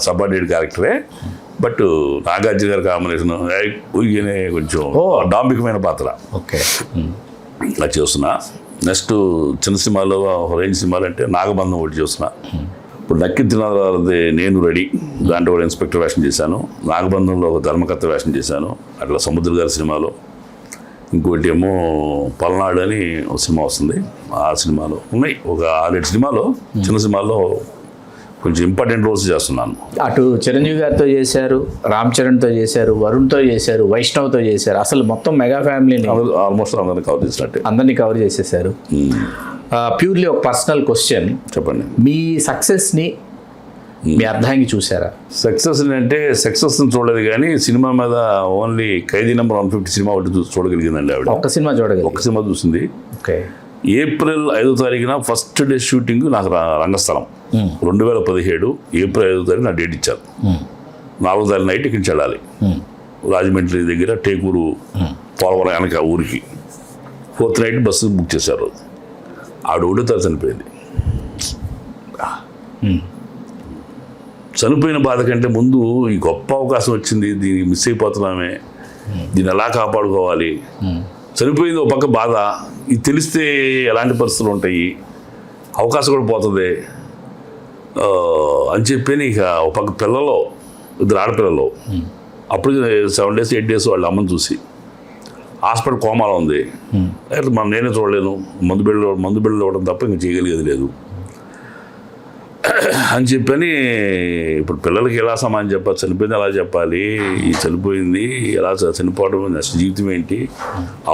సబార్డినేట్ క్యారెక్టరే. బట్ నాగార్జున గారి కాంబినేషన్ కొంచెం డాంబికమైన పాత్ర. ఓకే, అది చేస్తున్నా. నెక్స్ట్ చిన్న సినిమాలో రేంజ్ సినిమాలు అంటే నాగబంధం ఒకటి చేస్తున్నా. ఇప్పుడు నక్కి తినాలది నేను రెడీ, దాంట్లో కూడా ఇన్స్పెక్టర్ వేషం చేశాను. నాగబంధంలో ఒక ధర్మకర్త వేషం చేశాను. అట్లా సముద్ర గారి సినిమాలో. ఇంకోటి ఏమో పల్నాడు అని ఒక సినిమా వస్తుంది, ఆ సినిమాలో ఉన్నాయి. ఒక 6-7 సినిమాలో, చిన్న సినిమాల్లో కొంచెం ఇంపార్టెంట్ రోల్స్ చేస్తున్నాను. అటు చిరంజీవి గారితో చేశారు, రామ్ చరణ్తో చేశారు, వరుణ్తో చేశారు, వైష్ణవ్తో చేశారు. అసలు మొత్తం మెగా ఫ్యామిలీని ఆల్మోస్ట్ అందరినీ కవర్ చేసినట్టే, అందరినీ కవర్ చేసేసారు. ప్యూర్లీ ఒక పర్సనల్ క్వశ్చన్, చెప్పండి. మీ సక్సెస్ని మీ అర్థానికి చూసారా? సక్సెస్ అంటే సక్సెస్ని చూడలేదు, కానీ సినిమా మీద ఓన్లీ ఖైదీ నెంబర్ 150 సినిమా ఒకటి చూడగలిగిందండి ఆవిడ. ఒక్క సినిమా చూడగలిగింది? ఒక్క సినిమా చూసింది. ఓకే. ఏప్రిల్ 5వ తారీఖున ఫస్ట్ డే షూటింగ్ నాకు రంగస్థలం. 2017 ఏప్రిల్ 5వ తారీఖు నా డేట్ ఇచ్చారు. 4వ తారీఖు నైట్ ఇక్కడి నుంచి వెళ్ళాలి. రాజమండ్రి దగ్గర టేకూరు పోలవరం వెనక ఊరికి. 4th నైట్ బస్సు బుక్ చేశారు. ఆవిడ 1వ తారీఖు చనిపోయింది. చనిపోయిన బాధ కంటే ముందు ఈ గొప్ప అవకాశం వచ్చింది, దీన్ని మిస్ అయిపోతున్నామే, దీన్ని ఎలా కాపాడుకోవాలి. చనిపోయింది ఒక పక్క బాధ, ఇది తెలిస్తే ఎలాంటి పరిస్థితులు ఉంటాయి, అవకాశం కూడా పోతుంది అని చెప్పి ఇక ఒక పక్క పిల్లలు, 2 ఆడపిల్లలు, అప్పుడు 7 days 8 days వాళ్ళ అమ్మని చూసి హాస్పిటల్ కోమాలో ఉంది. అట్లా నేనే చూడలేను, మందు బిళ్ళలు ఇవ్వడం తప్ప ఇంకా చేయగలిగేది లేదు అని చెప్పని ఇప్పుడు పిల్లలకి ఎలా సమానం చెప్పాలి, చనిపోయింది ఎలా చెప్పాలి, చనిపోయింది ఎలా చనిపోవడం, నెక్స్ట్ జీవితం ఏంటి,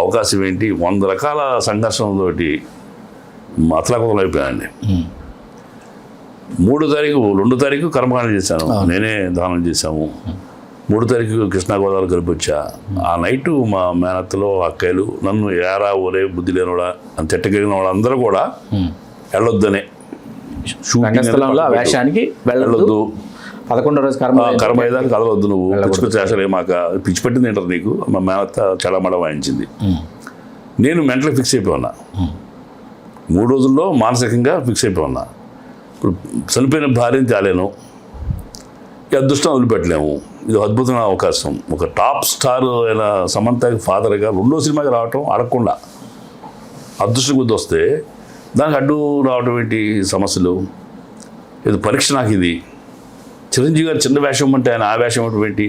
అవకాశం ఏంటి, 100 రకాల సంఘర్షణలతోటి అతలాకుతలం అయిపోయానండి. 2వ తారీఖు కర్మకాండ చేశాను, నేనే దానం చేశాము. 3వ తారీఖు కృష్ణా గోదావరి కలిపి వచ్చా. ఆ నైటు మా మేనత్తలో అక్కయ్యలు నన్ను ఏరా ఒరే బుద్ధి లేనివాడా అని తిట్టగలిగిన వాళ్ళందరూ కూడా వెళ్ళొద్దనే, వేషానికి వెళ్ళొద్దు, 11వ రోజు కర్మ అయ్యేదానికి కదలొద్దు, నువ్వు పిచ్చి చేసలే మాక పిచ్చి పట్టింది ఏంటారు నీకు. మా మేనత్త చెడమడ వాయించింది. నేను మెంటల్గా ఫిక్స్ అయిపోయి ఉన్నా. 3 రోజుల్లో మానసికంగా ఫిక్స్ అయిపోయి ఉన్నా. ఇప్పుడు చనిపోయిన భార్యని తేలేను, ఈ అదృష్టం వదిలిపెట్టలేము. ఇది అద్భుతమైన అవకాశం. ఒక టాప్ స్టార్ అయిన సమంతకి ఫాదర్గా 2వ సినిమాకి రావటం అడగకుండా అదృష్టం కొద్ది వస్తే దానికి అడ్డు రావడం ఏంటి సమస్యలు? ఇది పరీక్ష నాకు. ఇది చిరంజీవి గారు చిన్న వేషం అంటే ఆయన ఆ వేషం ఏంటి?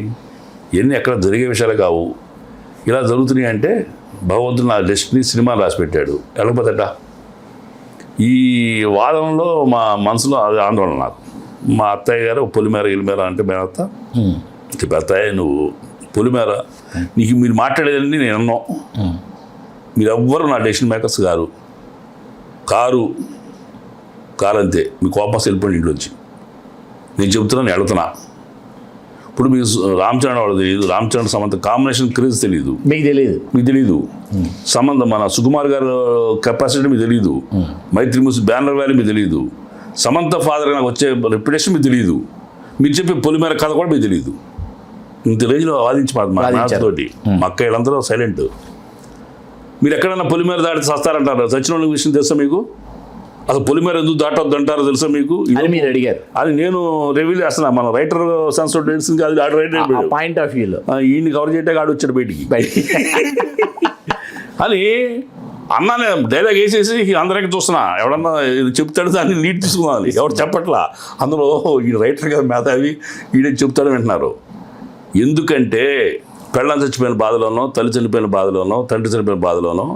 ఇవన్నీ ఎక్కడ జరిగే విషయాలు కావు. ఇలా జరుగుతున్నాయి అంటే భగవంతుడు నా డెస్టినీ సినిమా రాసి పెట్టాడు. వెళ్ళకపోతేట ఈ వాదనలో మా మనసులో అది ఆందోళన. నాకు మా అత్తయ్య గారు పొలిమేర ఇలిమేర అంటే మేనత్త చెప్పి, అత్తయ్య నువ్వు పొలిమేర నీకు మీరు మాట్లాడేదండి నేను అన్నాం, మీరు ఎవ్వరు నా డెసిషన్ మేకర్స్ గారు. కారు అంతే, మీ కోపం వెళ్ళిపోయింది ఇంట్లోంచి. నేను చెబుతున్నాను, వెళుతున్నా. ఇప్పుడు మీకు రామచరణ్ వాడు తెలియదు, రామచరణ్ సమంత కాంబినేషన్ క్రేజ్ తెలియదు, మీకు తెలీదు. సంబంధం మన సుకుమార్ గారు కెపాసిటీ మీకు తెలియదు, మైత్రి మూసి బ్యానర్ వ్యాలీ మీకు తెలియదు, సమంత ఫాదర్ నాకు వచ్చే రెప్యుటేషన్ మీకు తెలియదు, మీరు చెప్పే పొలిమేర కథ కూడా మీకు తెలియదు. ఇంత రేంజ్లో వాదించి మా నాతోటి మా అక్క వీళ్ళందరూ సైలెంట్. మీరు ఎక్కడైనా పొలిమేర దాటి చస్తారంటారు, చచ్చిన వాళ్ళ విషయం తెలుసా మీకు? అసలు పొలిమేర ఎందుకు దాటొద్దు అంటారో తెలుసా మీకు? అది మీరు అడిగారు, అది నేను రివీల్ చేస్తున్నా. మన రైటర్ సెన్స్ తెలిసింది, అది ఆడు రైటర్ పాయింట్ ఆఫ్ వ్యూలో ఈయన్ని కవర్ చేయడానికి ఆడు వచ్చాడు బయటికి. అని అన్నానే డైలాగ్ వేసేసి అందరికీ చూస్తున్నా, ఎవడన్నా చెప్తాడు దాన్ని నీట్ తీసుకున్నాను. ఎవరు చెప్పట్లా, అందులో ఈ రైటర్ గారు మేధావి ఈడే చెప్తాడు వింటున్నారు. ఎందుకంటే పెళ్ళం చచ్చిపోయిన బాధలోనో, తల్లి చనిపోయిన బాధలోనో, తండ్రి చనిపోయిన బాధలోనో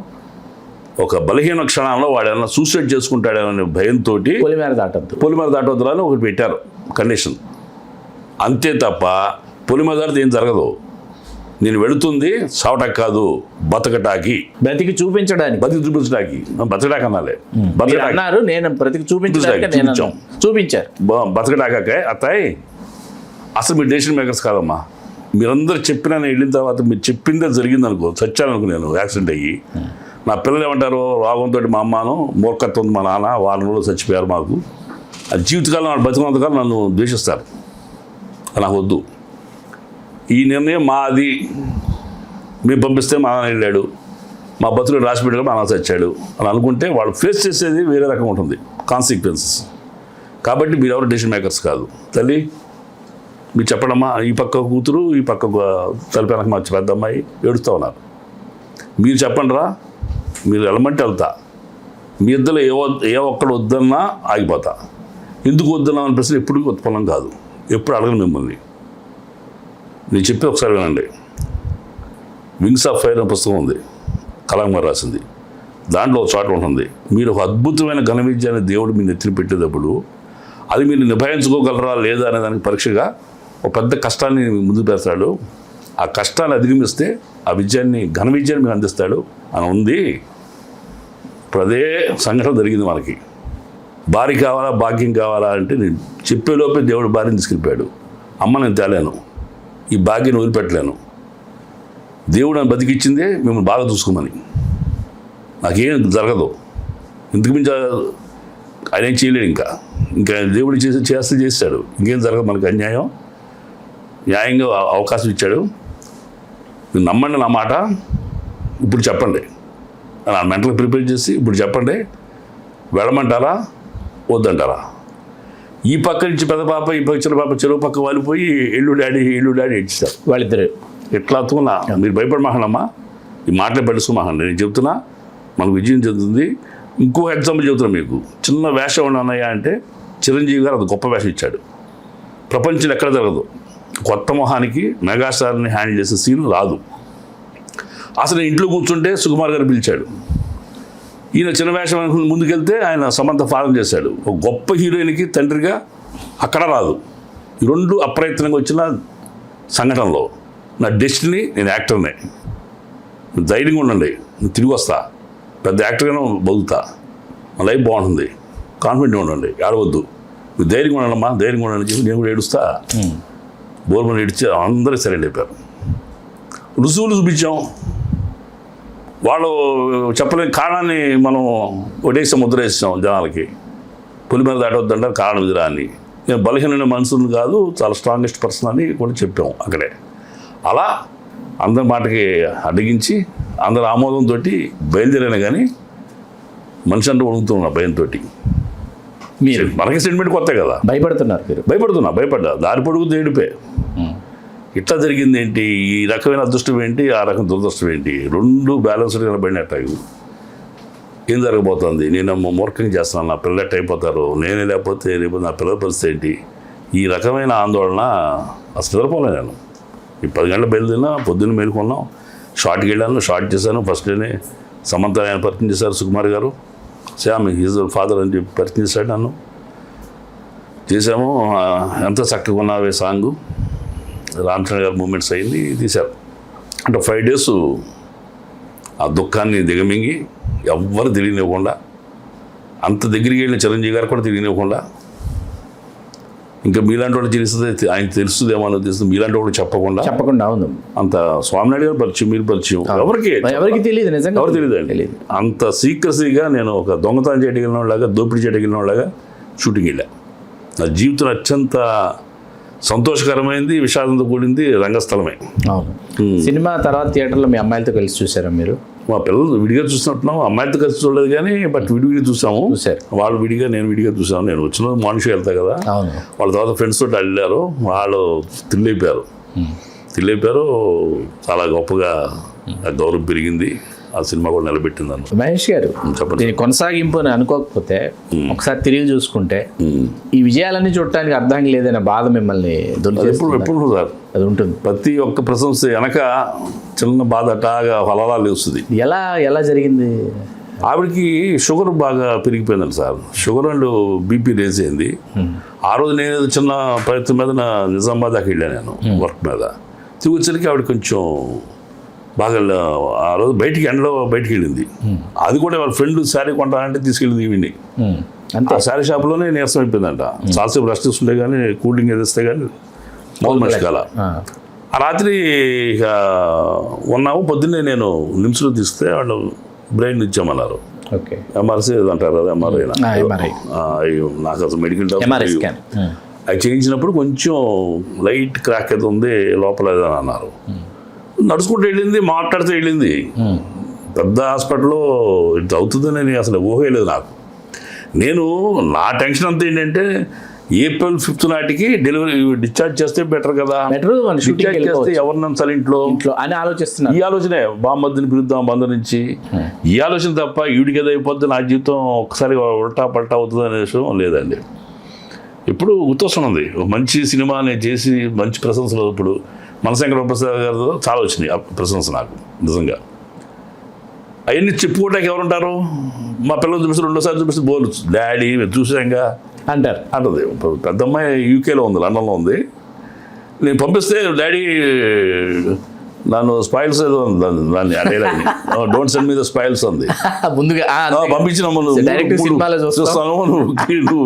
ఒక బలహీన క్షణంలో వాడు ఏమన్నా సూసైడ్ చేసుకుంటాడనే భయంతో పొలిమేర దాటొద్దు అని ఒకటి పెట్టారు కండిషన్. అంతే తప్ప పొలిమేర దాటితే ఏం జరగదు. నేను వెళుతుంది చావటానికి కాదు, బతకటాకి, బ్రతికి చూపించడానికి. బతకటాకి అనాలే, అన్నారు. నేను బ్రతికి చూపించారు. బతకటాకే. అత్తాయి అసలు మీరు డెసిషన్ మేకర్స్ కాదమ్మా. మీరందరూ చెప్పినా నేను వెళ్ళిన తర్వాత మీరు చెప్పిందే జరిగింది అనుకో, చచ్చాననుకో నేను యాక్సిడెంట్ అయ్యి, నా పిల్లలు ఏమంటారు, రోగంతో మా అమ్మను, మూర్ఖత్వం మా నాన్న, వారం రోజులు చచ్చిపోయారు మాకు, అది జీవితకాలం వాళ్ళు బతికినంతకాలం నన్ను ద్వేషిస్తారు. నాకు వద్దు. ఈ నిర్ణయం మాది, మేము పంపిస్తే మా నాన్న వెళ్ళాడు, మా బతుకులు రాసిపెట్టుగా మా నాన్న చచ్చాడు అని అనుకుంటే వాళ్ళు ఫేస్ చేసేది వేరే రకంగా ఉంటుంది, కాన్సిక్వెన్సెస్. కాబట్టి మీరు ఎవరు డెసిషన్ మేకర్స్ కాదు. తల్లి మీరు చెప్పడమ్మా, ఈ పక్క కూతురు, ఈ పక్క తలిపేనక మా పెద్ద అమ్మాయి ఏడుస్తూ ఉన్నారు, మీరు చెప్పండి రా, మీరు వెళ్ళమంటే వెళ్తా. మీ ఇద్దరు ఏ ఒక్కడు వద్దన్నా ఆగిపోతా. ఎందుకు వద్దన్నా అనే ప్రశ్న ఎప్పుడు ఉత్పన్నం కాదు, ఎప్పుడు అడగను మిమ్మల్ని. నేను చెప్పి ఒకసారి వినండి. వింగ్స్ ఆఫ్ ఫైర్ అనే పుస్తకం ఉంది, కలాం గారు రాసింది. దాంట్లో ఒక చోట ఉంటుంది, మీరు ఒక అద్భుతమైన ఘన విద్య దేవుడు మీరు నెత్తిని పెట్టేటప్పుడు అది మీరు నిభాయించుకోగలరా లేదా అనే దానికి పరీక్షగా ఒక పెద్ద కష్టాన్ని ముందు పెడతాడు. ఆ కష్టాన్ని అధిగమిస్తే ఆ విజయాన్ని, ఘన విజయాన్ని మీకు అందిస్తాడు అని ఉంది. ఇప్పుడు అదే సంఘటన జరిగింది మనకి. భార్య కావాలా, భాగ్యం కావాలా అంటే నేను చెప్పేలోపే దేవుడు భార్యను తీసుకెళ్ళిపోయాడు. అమ్మ నేను తేలేను, ఈ భాగ్యం వదిలిపెట్టలేను, దేవుడు అని బతికిచ్చిందే మిమ్మల్ని బాగా చూసుకోమని, నాకేం జరగదు, ఇంతకు మించి ఆయన ఏం చేయలేడు. ఇంకా దేవుడు చేస్తాడు, ఇంకేం జరగదు. మనకు అన్యాయం న్యాయంగా అవకాశం ఇచ్చాడు. మీరు నమ్మండి నా మాట, ఇప్పుడు చెప్పండి నా మెంటల్ ప్రిపేర్ చేసి ఇప్పుడు చెప్పండి, వెళ్ళమంటారా వద్దంటారా? ఈ పక్క నుంచి పెద్ద పాప, ఈ పక్క చిన్న పాప చెరువు పక్క వాలిపోయి ఎల్లు డాడీ ఇచ్చారు వాళ్ళిద్దరు. ఎట్లా అతుకున్నా మీరు భయపడమాకండమ్మా, ఈ మాటలే పట్టించుకోమాకండి. నేను చెప్తున్నా మనకు విజయం చెందుతుంది. ఇంకో ఎగ్జాంపుల్ చెబుతున్నా మీకు. చిన్న వేషం ఉన్నాయా అంటే చిరంజీవి గారు అది గొప్ప వేషం ఇచ్చాడు. ప్రపంచంలో ఎక్కడ జరగదు. కొత్త మొహానికి మెగాస్టార్ని హ్యాండిల్ చేసే సీన్ రాదు. అసలు ఇంట్లో కూర్చుంటే సుకుమార్ గారు పిలిచాడు. ఈయన చిన్న వేషం ముందుకెళ్తే ఆయన సమంత ఫారం చేశాడు. ఒక గొప్ప హీరోయిన్కి తండ్రిగా అక్కడ రాదు. ఈ రెండు అప్రయత్నంగా వచ్చిన సంఘటనలో నా డెస్టినీ, నేను యాక్టర్నే, ధైర్యంగా ఉండండి, నేను తిరిగి వస్తా, పెద్ద యాక్టర్గానే బతుకుతా, నా లైఫ్ బాగుంటుంది, కాన్ఫిడెంట్గా ఉండండి, ఏడవద్దు, మీరు ధైర్యంగా ఉండాలమ్మా, ధైర్యంగా ఉండండి చెప్పి నేను కూడా ఏడుస్తా. బోర్మని ఏడిచి అందరూ సరైన అయిపోయారు. రుజువులు చూపించాం. వాళ్ళు చెప్పలేని కారణాన్ని మనం ఒడేసి ముద్ర వేసాం జనాలకి. పులిమేర దాటవద్దంటారు కారణం ఇదిరా అని. నేను బలహీనమైన మనుషులను కాదు, చాలా స్ట్రాంగెస్ట్ పర్సన్ అని కూడా చెప్పాం అక్కడే. అలా అందరి మాటకి అడిగించి అందరి ఆమోదంతో బయలుదేరాను. కానీ మనిషి అంటే వణుకుతున్నా భయంతో. మీరు మనకి సెంటిమెంట్ కొత్త కదా, భయపడుతున్నారు మీరు. భయపడ్డా దారి పొడుగు ఏడిపే. ఇట్లా జరిగింది ఏంటి, ఈ రకమైన అదృష్టం ఏంటి, ఆ రకం దురదృష్టం ఏంటి, రెండు బ్యాలెన్స్డ్ నిలబడినట్టు ఏం జరగబోతుంది, నేను మూర్ఖంగా చేస్తున్నాను, నా పిల్లలు అయిపోతారు, నేనే లేకపోతే రేపు నా పిల్లల పరిస్థితి ఏంటి, ఈ రకమైన ఆందోళన అసలు నిద్రపోలే. నేను ఈ 10 గంటల బయలుదేరినా, పొద్దున్న మేలుకున్నాం, షార్ట్కి వెళ్ళాను, షార్ట్ చేశాను. ఫస్ట్ డేనే సమంత ఆయన పరిచయం చేశారు, సుకుమార్ గారు, శ్యామ్ ఈజ్ ఫాదర్ అని చెప్పి పరిచయం చేశాడు నన్ను. చేసాము, ఎంత చక్కగా ఉన్నావే సాంగు, రామచంద్ర గారు మూమెంట్స్ అయింది, తీశారు. అంటే 5 days ఆ దుఃఖాన్ని దిగమింగి ఎవ్వరు తెలియనివ్వకుండా, అంత దగ్గరికి వెళ్ళిన చిరంజీవి గారు కూడా తెలియనివ్వకుండా, ఇంకా మీలాంటి వాళ్ళు తెలిస్తే ఆయన తెలుస్తుందేమో అని తెలుస్తుంది, మీలాంటి వాళ్ళు చెప్పకుండా అవును, అంత స్వామినాయుడు గారు పరిచయం, మీరు పరిచయం, ఎవరికి తెలియదు, నిజంగా ఎవరు తెలియదు. అంత సీక్రసీగా నేను ఒక దొంగతనం చేయగలిగిన వాళ్ళగా, దోపిడీ చేయగలిగిన వాళ్ళగా షూటింగ్ వెళ్ళా. నా జీవితం అత్యంత సంతోషకరమైంది, విషాదంతో కూడింది రంగస్థలమే. అవును. సినిమా తర్వాత థియేటర్లో మీ అమ్మాయిలతో కలిసి చూసారా మీరు? మా పిల్లలు విడిగా చూస్తున్నట్టున్నాం, అమ్మాయిలతో కలిసి చూడలేదు కానీ బట్ విడిగా చూసాము. వాళ్ళు విడిగా, నేను విడిగా చూసాము. నేను వచ్చిన మార్నింగ్ షో వెళ్తా కదా, వాళ్ళ తర్వాత ఫ్రెండ్స్ తోటి వెళ్ళారు, వాళ్ళు తిల్లైపోయారు. చాలా గొప్పగా గౌరవం పెరిగింది, ఆ సినిమా కూడా నిలబెట్టింది అన్న. మహేష్ గారు, దీని కొనసాగింపు అని అనుకోకపోతే ఒకసారి తిరిగి చూసుకుంటే ఈ విజయాలన్నీ చూడటానికి అర్థం లేదనే బాధ మిమ్మల్ని ఎప్పుడు సార్ అది ఉంటుంది. ప్రతి ఒక్క ప్రశంస వెనక చిన్న బాధ అటాగా ఫలాలు వస్తుంది. ఎలా జరిగింది? ఆవిడకి షుగర్ బాగా పెరిగిపోయిందండి sir, sugar and BP raise అయింది. ఆ రోజు నేను చిన్న ప్రయత్నం మీద నిజామాబాద్ దాకా వెళ్ళాను, నేను వర్క్ మీద. తిరిగి వచ్చరికి ఆవిడ కొంచెం బాగా ఆ రోజు ఎండలో బయటికి వెళ్ళింది. అది కూడా వాళ్ళ ఫ్రెండ్ శారీ కొంటానంటే తీసుకెళ్ళింది ఈవిని. ఆ శారీ షాప్లోనే నీరసం అయిపోయిందంట. చాలాసేపు రెస్ట్ తీసుకుంటే కానీ, కూల్ డ్రింక్ ఏదిస్తే కానీ మామూలు మనిషి కాల. ఆ రాత్రి ఇక ఉన్నాము, పొద్దున్నే నేను నిమ్స్లో తీస్తే వాళ్ళు బ్రెయిన్ ఇచ్చామన్నారు. ఎంఆర్సీ అంటారు కదా, ఎంఆర్ఐ. నాకు అసలు మెడికల్ అది చేయించినప్పుడు కొంచెం లైట్ క్రాక్ అయితే ఉంది లోపల ఏదని అన్నారు. నడుచుకుంటూ వెళ్ళింది, మాట్లాడుతూ వెళ్ళింది. పెద్ద హాస్పిటల్లో ఇది అవుతుందని నేను అసలు ఊహేయలేదు నాకు. నా టెన్షన్ అంతా ఏంటంటే April 5th నాటికి డెలివరీ డిశ్చార్జ్ చేస్తే బెటర్ కదా, డిశ్చార్జ్ చేస్తే ఎవరిని ఉంచాలి ఇంట్లో అని ఆలోచిస్తున్నా. ఈ ఆలోచనే బామ్మద్దని పిలుద్దాం బంధం నుంచి, ఈ ఆలోచన తప్ప ఈవిడికి ఏదో అయిపోద్ది, నా జీవితం ఒకసారి ఉల్టా పల్టా అవుతుంది అనే విషయం లేదండి. ఇప్పుడు గుర్తొస్తున్నది, మంచి సినిమా నేను చేసి మంచి ప్రశంసలు. ఇప్పుడు మనశంకర ప్రసాద్ గారు చాలా వచ్చినాయి ప్రశంస నాకు నిజంగా. అవన్నీ చెప్పుకోవడానికి ఎవరుంటారు? మా పిల్లలు చూపిస్తే 2వ సారి చూపిస్తే బోలు డాడీ చూసాంగా అంటది. పెద్ద అమ్మాయి యూకేలో ఉంది, లండన్లో ఉంది. నేను పంపిస్తే డాడీ నన్ను స్పాయిల్స్ ఏదో దాన్ని అడేదాన్ని, don't send me the spoils అంది. ముందుగా పంపించినాము, చూస్తాను నువ్వు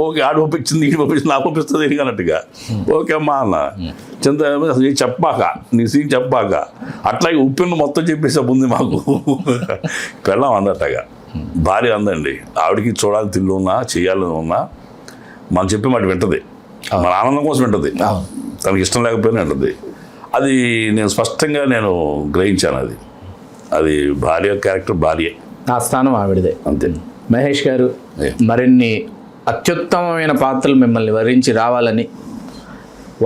ఓకే, ఆడు పంపించింది, ఈడు పంపించింది, నాకు పంపిస్తుంది ఇది అన్నట్టుగా. ఓకే అమ్మా అన్న. చింత చెప్పాక, నీ సీన్ చెప్పాక అట్లాగే ఉప్పిన మొత్తం చెప్పేసా ముందు మాకు పెళ్ళాం అన్నట్టుగా. భార్య అందండి, ఆవిడకి చూడాలని తిల్లు ఉన్నా, చేయాలని ఉన్నా మనం చెప్పే మాట వింటది, మన ఆనందం కోసం వింటది, తనకి ఇష్టం లేకపోయినా వింటది. అది నేను స్పష్టంగా గ్రహించాను. అది భార్య క్యారెక్టర్, భార్య ఆ స్థానం ఆవిడదే, అంతే. మహేష్ గారు, మరిన్ని అత్యుత్తమమైన పాత్రలు మిమ్మల్ని వరించి రావాలని,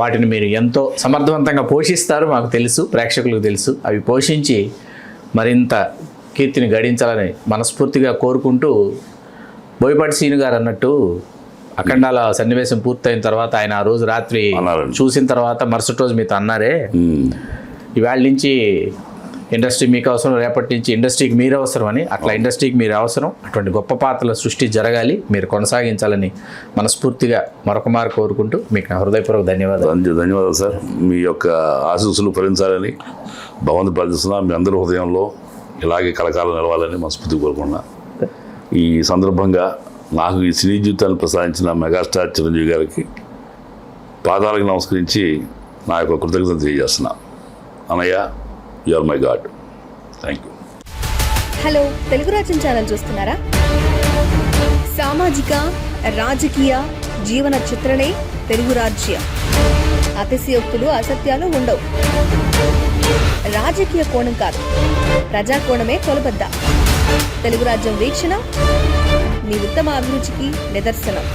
వాటిని మీరు ఎంతో సమర్థవంతంగా పోషిస్తారు మాకు తెలుసు, ప్రేక్షకులకు తెలుసు. అవి పోషించి మరింత కీర్తిని గడించాలని మనస్ఫూర్తిగా కోరుకుంటూ, బోయపాటి శ్రీను గారు అన్నట్టు అఖండాల సన్నివేశం పూర్తయిన తర్వాత ఆయన ఆ రోజు రాత్రి చూసిన తర్వాత మరుసటి రోజు మీతో అన్నారే, ఇవాళ నుంచి ఇండస్ట్రీ మీకు అవసరం, రేపటి నుంచి ఇండస్ట్రీకి మీరు అవసరం అని. అట్లా ఇండస్ట్రీకి మీరు అవసరం, అటువంటి గొప్ప పాత్రల సృష్టి జరగాలి, మీరు కొనసాగించాలని మనస్ఫూర్తిగా మరొకమారు కోరుకుంటూ మీకు నా హృదయపూర్వక ధన్యవాదాలు సార్. మీ యొక్క ఆశీస్సులు ఫలించాలని భగవంతుడు ప్రార్థిస్తున్నా. మీ అందరి హృదయంలో ఇలాగే కలకాలం నిలవాలని మనస్ఫూర్తిగా కోరుకున్నా. ఈ సందర్భంగా నాకు ఈ సినీ జీవితాన్ని ప్రసాదించిన మెగాస్టార్ చిరంజీవి గారికి పాదాలకు నమస్కరించి నా యొక్క కృతజ్ఞతలు తెలియజేస్తున్నా. అన్నయ్య, you are my god. Thank you. Hello, Telugu Rajyam channel చూస్తున్నారా? సామాజిక, రాజకీయ, జీవన చిత్రణే తెలుగు రాజ్యం. అతిశయోక్తులు, అసత్యాలు ఉండవు. రాజకీయ కోణం కాదు, ప్రజా కోణమే కొలబద్ద. తెలుగు రాజ్యం వీక్షణ మీ ఉత్తమ అభిరుచికి నిదర్శనం.